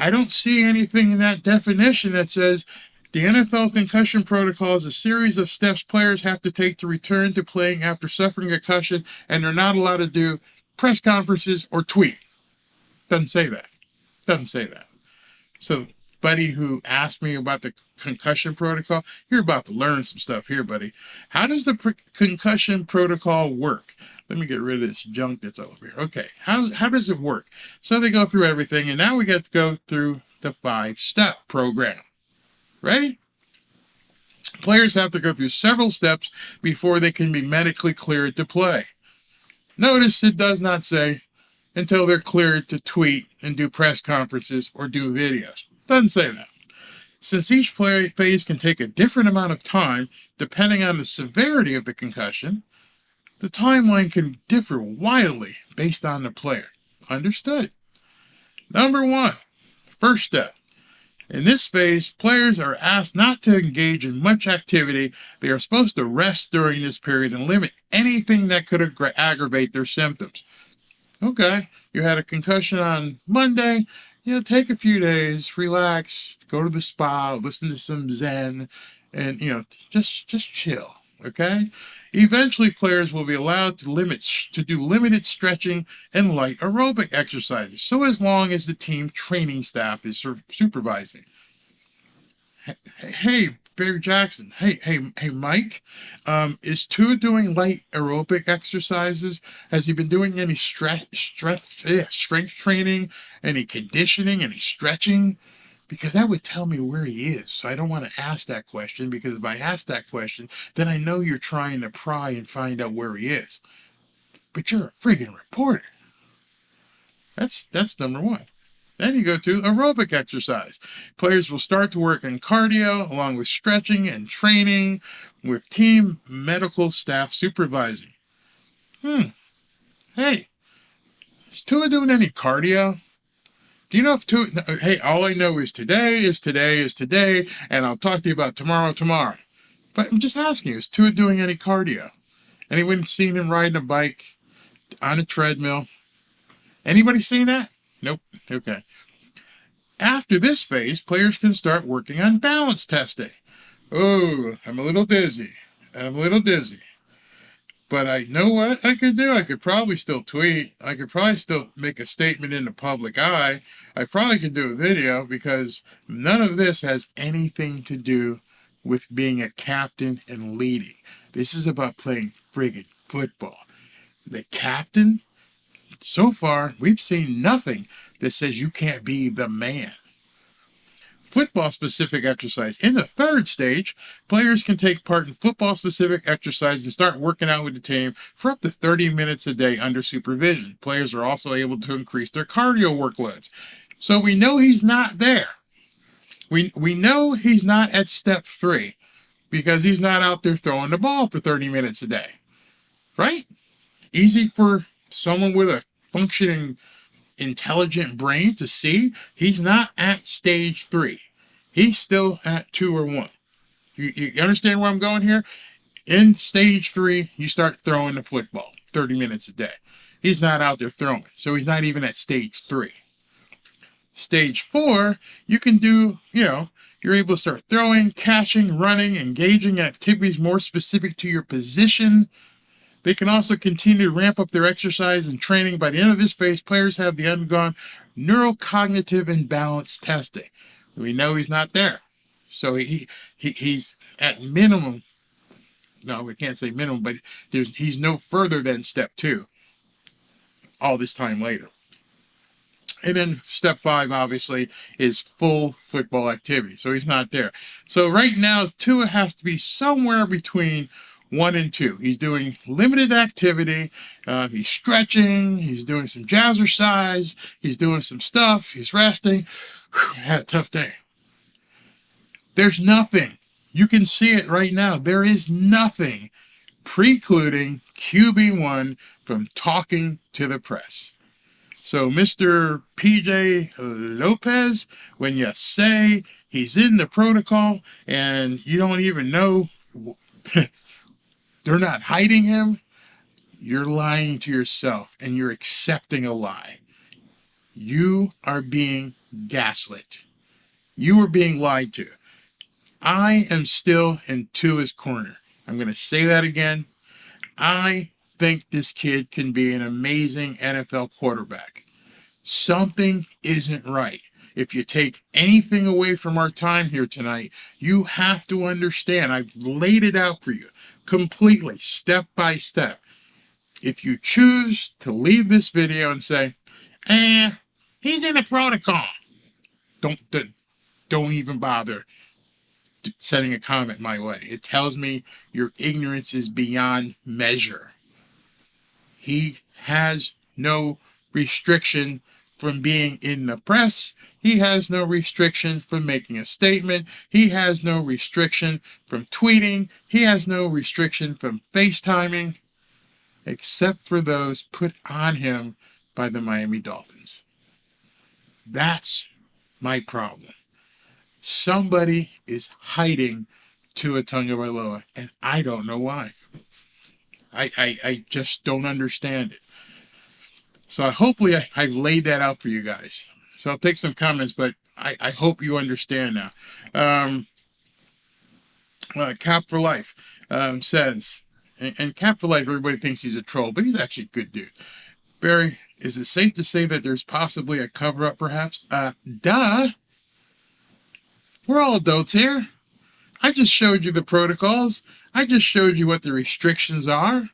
don't see anything in that definition that says the NFL concussion protocol is a series of steps players have to take to return to playing after suffering a concussion, and they're not allowed to do press conferences or tweet. Doesn't say that. So, buddy who asked me about the concussion protocol, you're about to learn some stuff here, buddy. How does the concussion protocol work? Let me get rid of this junk that's over here. Okay, how does it work? So they go through everything, and now we get to go through the 5-step program. Ready? Players have to go through several steps before they can be medically cleared to play. Notice it does not say until they're cleared to tweet and do press conferences or do videos. Doesn't say that. Since each phase can take a different amount of time depending on the severity of the concussion, the timeline can differ wildly based on the player. Understood. Number 1, first step. In this phase, players are asked not to engage in much activity. They are supposed to rest during this period and limit anything that could aggravate their symptoms. Okay, you had a concussion on Monday, take a few days, relax, go to the spa, listen to some Zen, and, just chill, okay? Eventually, players will be allowed to do limited stretching and light aerobic exercises, so as long as the team training staff is supervising. Hey, Barry Jackson. Hey, Mike. Is Tua doing light aerobic exercises? Has he been doing any strength training, any conditioning, any stretching? Because that would tell me where he is. So I don't want to ask that question, because if I ask that question, then I know you're trying to pry and find out where he is. But you're a friggin' reporter. That's number one. Then you go to aerobic exercise. Players will start to work on cardio along with stretching and training with team medical staff supervising. Hey, is Tua doing any cardio? Do you know if Tua, hey, all I know is today, and I'll talk to you about tomorrow. But I'm just asking you, is Tua doing any cardio? Anyone seen him riding a bike on a treadmill? Anybody seen that? Nope. Okay. After this phase, players can start working on balance testing. Oh, I'm a little dizzy. But I know what I could do. I could probably still tweet. I could probably still make a statement in the public eye. I probably could do a video, because none of this has anything to do with being a captain and leading. This is about playing friggin' football. The captain, so far, we've seen nothing that says you can't be the man. Football-specific exercise. In the third stage, players can take part in football-specific exercise and start working out with the team for up to 30 minutes a day under supervision. Players are also able to increase their cardio workloads. So we know he's not there. We know he's not at step 3, because he's not out there throwing the ball for 30 minutes a day. Right? Easy for someone with a functioning, intelligent brain to see. He's not at stage 3. He's still at 2 or 1. You understand where I'm going here? In stage 3, you start throwing the football 30 minutes a day. He's not out there throwing, so he's not even at stage 3. Stage 4, you can do, you're able to start throwing, catching, running, engaging in activities more specific to your position. They can also continue to ramp up their exercise and training. By the end of this phase, players have undergone neurocognitive and balance testing. We know he's not there. So he's at minimum. No, we can't say minimum, but he's no further than step 2 all this time later. And then step 5, obviously, is full football activity. So he's not there. So right now, Tua has to be somewhere between 1 and 2. He's doing limited activity. He's stretching. He's doing some jazzercise. He's doing some stuff. He's resting. I had a tough day. There's nothing. You can see it right now. There is nothing precluding QB1 from talking to the press. So, Mr. PJ Lopez, when you say he's in the protocol and you don't even know they're not hiding him, you're lying to yourself and you're accepting a lie. You are being gaslit. You are being lied to. I am still in Tua's corner. I'm going to say that again. I think this kid can be an amazing NFL quarterback. Something isn't right. If you take anything away from our time here tonight, you have to understand. I've laid it out for you completely, step by step. If you choose to leave this video and say, he's in a protocol, don't even bother sending a comment my way. It tells me your ignorance is beyond measure. He has no restriction from being in the press. He has no restriction from making a statement. He has no restriction from tweeting. He has no restriction from FaceTiming, except for those put on him by the Miami Dolphins. That's my problem. Somebody is hiding Tua Tagovailoa, and I don't know why. I just don't understand it. So hopefully I've laid that out for you guys. So I'll take some comments, but I hope you understand now. Cap for Life says, and Cap for Life, everybody thinks he's a troll, but he's actually a good dude. Barry, is it safe to say that there's possibly a cover-up, perhaps? Duh. We're all adults here. I just showed you the protocols. I just showed you what the restrictions are.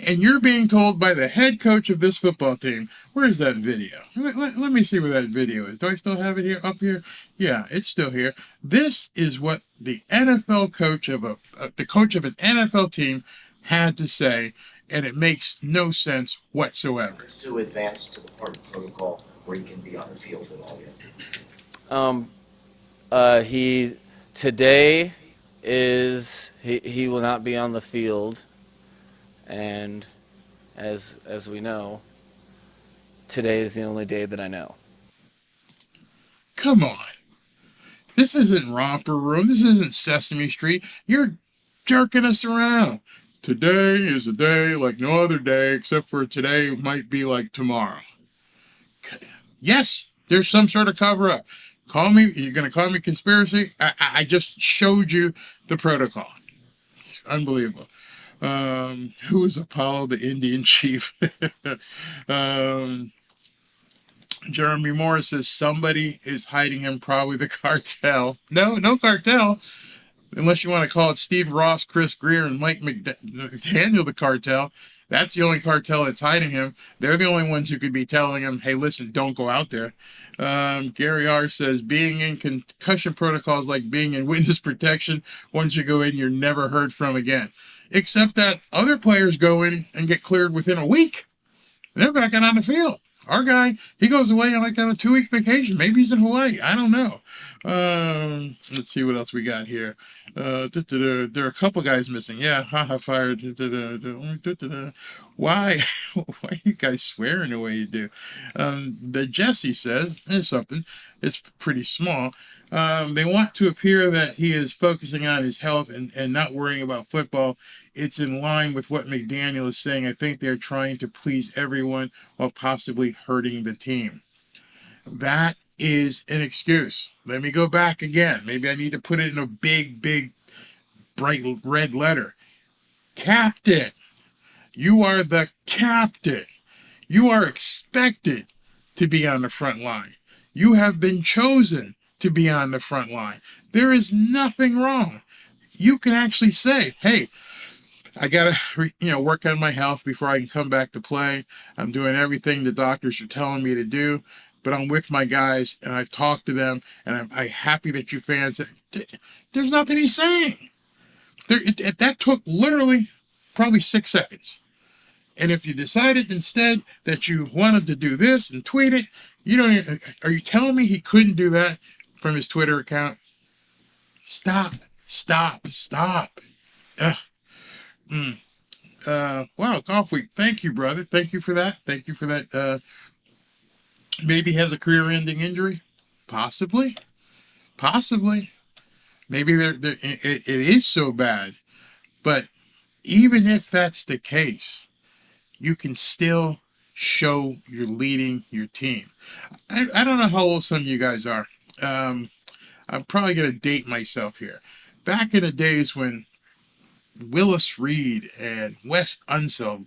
And you're being told by the head coach of this football team, where's that video? Let me see where that video is. Do I still have it here, up here? Yeah, it's still here. This is what the NFL coach of the coach of an NFL team had to say, and it makes no sense whatsoever. To advance to the part of protocol where you can be on the field at all yet? He today is he will not be on the field, and as we know, today is the only day that I know. Come on. This isn't Romper Room. This isn't Sesame Street. You're jerking us around. Today is a day like no other day, except for today might be like tomorrow. Yes, there's some sort of cover-up. Call me, you're going to call me conspiracy? I just showed you the protocol. Unbelievable. Who is Apollo, the Indian chief? Jeremy Morris says somebody is hiding him, probably the cartel. No cartel. Unless you want to call it Steve Ross, Chris Greer, and Mike McDaniel the cartel. That's the only cartel that's hiding him. They're the only ones who could be telling him, hey, listen, don't go out there. Gary R. says, being in concussion protocols like being in witness protection. Once you go in, you're never heard from again. Except that other players go in and get cleared within a week. They're back out on the field. Our guy, he goes away on a 2-week vacation. Maybe he's in Hawaii. I don't know. Let's see what else we got here. There are a couple guys missing. Yeah, fired. Why? Why are you guys swearing the way you do? The Jesse says, there's something. It's pretty small. They want to appear that he is focusing on his health and not worrying about football. It's in line with what McDaniel is saying. I think they're trying to please everyone while possibly hurting the team. That is an excuse. Let me go back again. Maybe I need to put it in a big, bright red letter. Captain. You are the captain. You are expected to be on the front line. You have been chosen to be on the front line. There is nothing wrong. You can actually say, hey, I got to work on my health before I can come back to play. I'm doing everything the doctors are telling me to do, but I'm with my guys and I've talked to them and I'm happy that you fans. There's nothing he's saying. That took literally probably 6 seconds. And if you decided instead that you wanted to do this and tweet it, are you telling me he couldn't do that from his Twitter account? Stop. Wow, Golf Week. Thank you, brother. Thank you for that. Maybe he has a career-ending injury. Possibly. Maybe it is so bad. But even if that's the case, you can still show you're leading your team. I don't know how old some of you guys are. I'm probably going to date myself here. Back in the days when Willis Reed and Wes Unseld,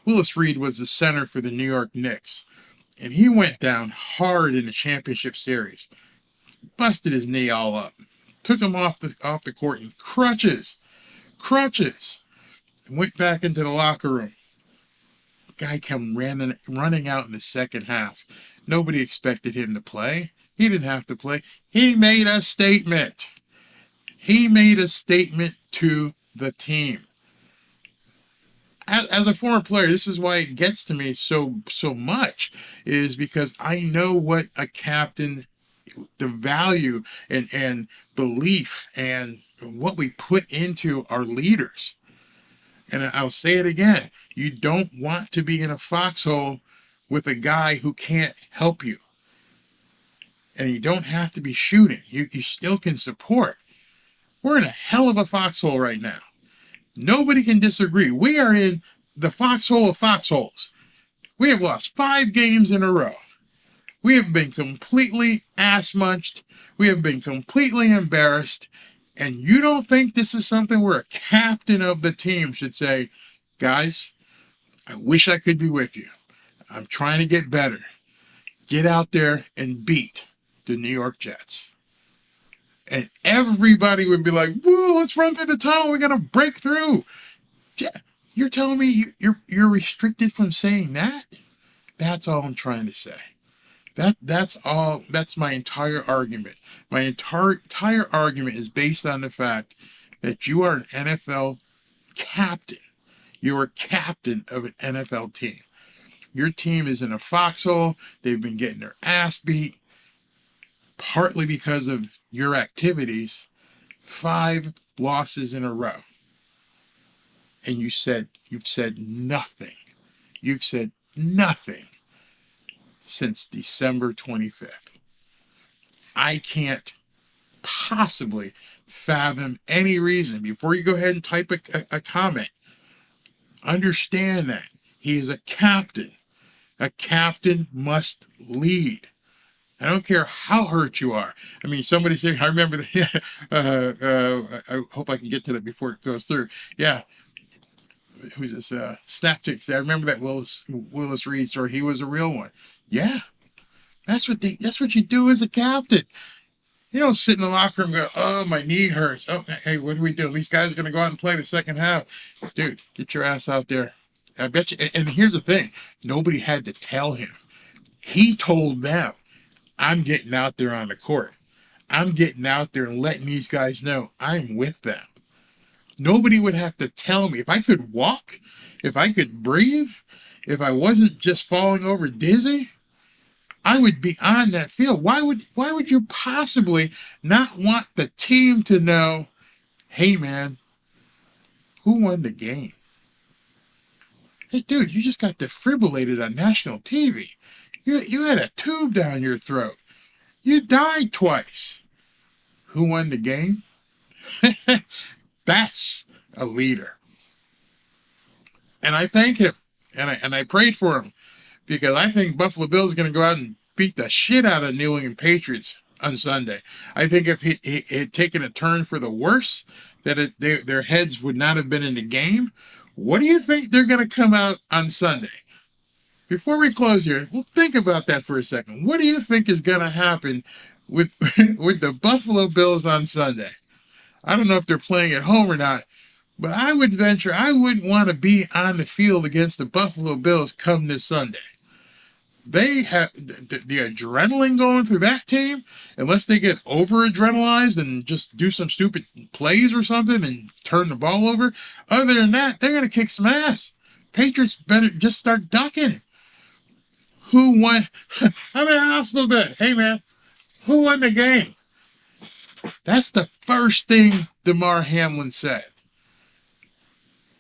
Willis Reed was the center for the New York Knicks, and he went down hard in the championship series. Busted his knee all up. Took him off the court in crutches. Went back into the locker room. Guy came running out in the second half. Nobody expected him to play. He didn't have to play. He made a statement. He made a statement to the team. As a former player, this is why it gets to me so much, is because I know what a captain, the value and belief and what we put into our leaders. And I'll say it again. You don't want to be in a foxhole with a guy who can't help you. And you don't have to be shooting. You still can support. We're in a hell of a foxhole right now. Nobody can disagree. We are in the foxhole of foxholes. We have lost 5 games in a row. We have been completely ass-munched. We have been completely embarrassed. And you don't think this is something where a captain of the team should say, guys, I wish I could be with you. I'm trying to get better. Get out there and beat the New York Jets. And everybody would be like, whoa, let's run through the tunnel. We're going to break through. Yeah, you're telling me you're restricted from saying that? That's all I'm trying to say. That's all. That's my entire argument. My entire argument is based on the fact that you are an NFL captain. You are captain of an NFL team. Your team is in a foxhole. They've been getting their ass beat, partly because of your activities. 5 losses in a row. And you've said nothing. You've said nothing since December 25th. I can't possibly fathom any reason. Before you go ahead and type a comment, understand that he is a captain. A captain must lead. I don't care how hurt you are. I mean, somebody said, I remember that. I hope I can get to that before it goes through. Yeah. Who's this? Snapchat. I remember that Willis Reed story. He was a real one. Yeah. That's what you do as a captain. You don't sit in the locker room and go, oh, my knee hurts. Oh, hey, what do we do? These guys are going to go out and play the second half. Dude, get your ass out there. I bet you. And here's the thing. Nobody had to tell him. He told them, I'm getting out there on the court. I'm getting out there and letting these guys know I'm with them. Nobody would have to tell me. If I could walk, if I could breathe, if I wasn't just falling over dizzy, I would be on that field. Why would you possibly not want the team to know, hey man, who won the game? Hey dude, you just got defibrillated on national TV. You had a tube down your throat. You died twice. Who won the game? That's a leader. And I thank him. And I prayed for him. Because I think Buffalo Bills are going to go out and beat the shit out of New England Patriots on Sunday. I think if he had taken a turn for the worse, that their heads would not have been in the game. What do you think they're going to come out on Sunday? Before we close here, well, think about that for a second. What do you think is going to happen with with the Buffalo Bills on Sunday? I don't know if they're playing at home or not, but I would venture I wouldn't want to be on the field against the Buffalo Bills come this Sunday. They have the adrenaline going through that team, unless they get over-adrenalized and just do some stupid plays or something and turn the ball over. Other than that, they're going to kick some ass. Patriots better just start ducking. Who won? I'm in a hospital bed. Hey, man, who won the game? That's the first thing Damar Hamlin said.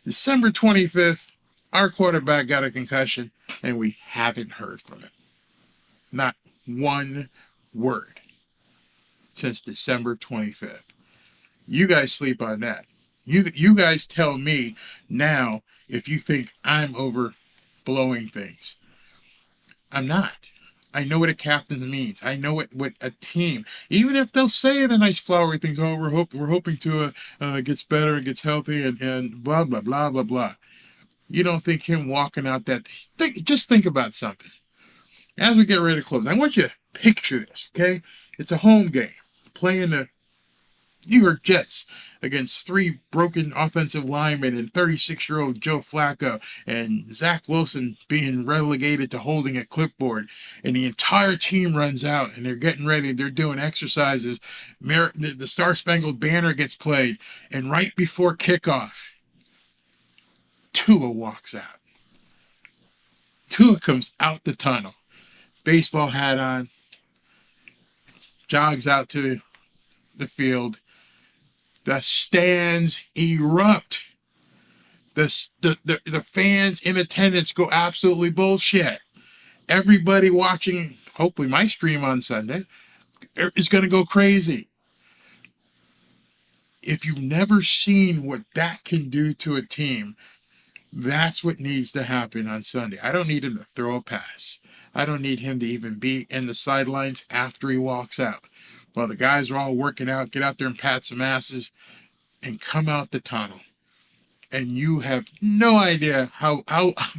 December 25th, our quarterback got a concussion, and we haven't heard from him. Not one word since December 25th. You guys sleep on that. You guys tell me now if you think I'm overblowing things. I'm not. I know what a captain means. I know what a team, even if they'll say the nice flowery things, oh, we're hoping to gets better and gets healthy and blah, blah, blah, blah, blah. You don't think him walking out that, just think about something. As we get ready to close, I want you to picture this, okay? It's a home game, playing the New York Jets against 3 broken offensive linemen and 36-year-old Joe Flacco and Zach Wilson being relegated to holding a clipboard. And the entire team runs out and they're getting ready. They're doing exercises. The Star-Spangled Banner gets played. And right before kickoff, Tua walks out. Tua comes out the tunnel. Baseball hat on. Jogs out to the field. The stands erupt. The fans in attendance go absolutely bullshit. Everybody watching, hopefully my stream on Sunday, is going to go crazy. If you've never seen what that can do to a team, that's what needs to happen on Sunday. I don't need him to throw a pass. I don't need him to even be in the sidelines after he walks out. While the guys are all working out, get out there and pat some asses and come out the tunnel. And you have no idea how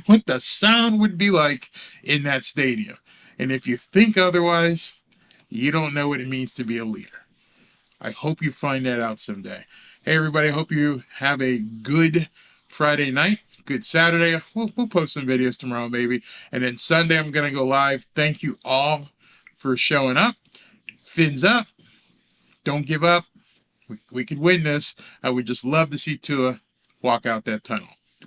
what the sound would be like in that stadium. And if you think otherwise, you don't know what it means to be a leader. I hope you find that out someday. Hey, everybody, I hope you have a good Friday night, good Saturday. We'll post some videos tomorrow, maybe. And then Sunday, I'm going to go live. Thank you all for showing up. Fins up. Don't give up. We could win this. I would just love to see Tua walk out that tunnel.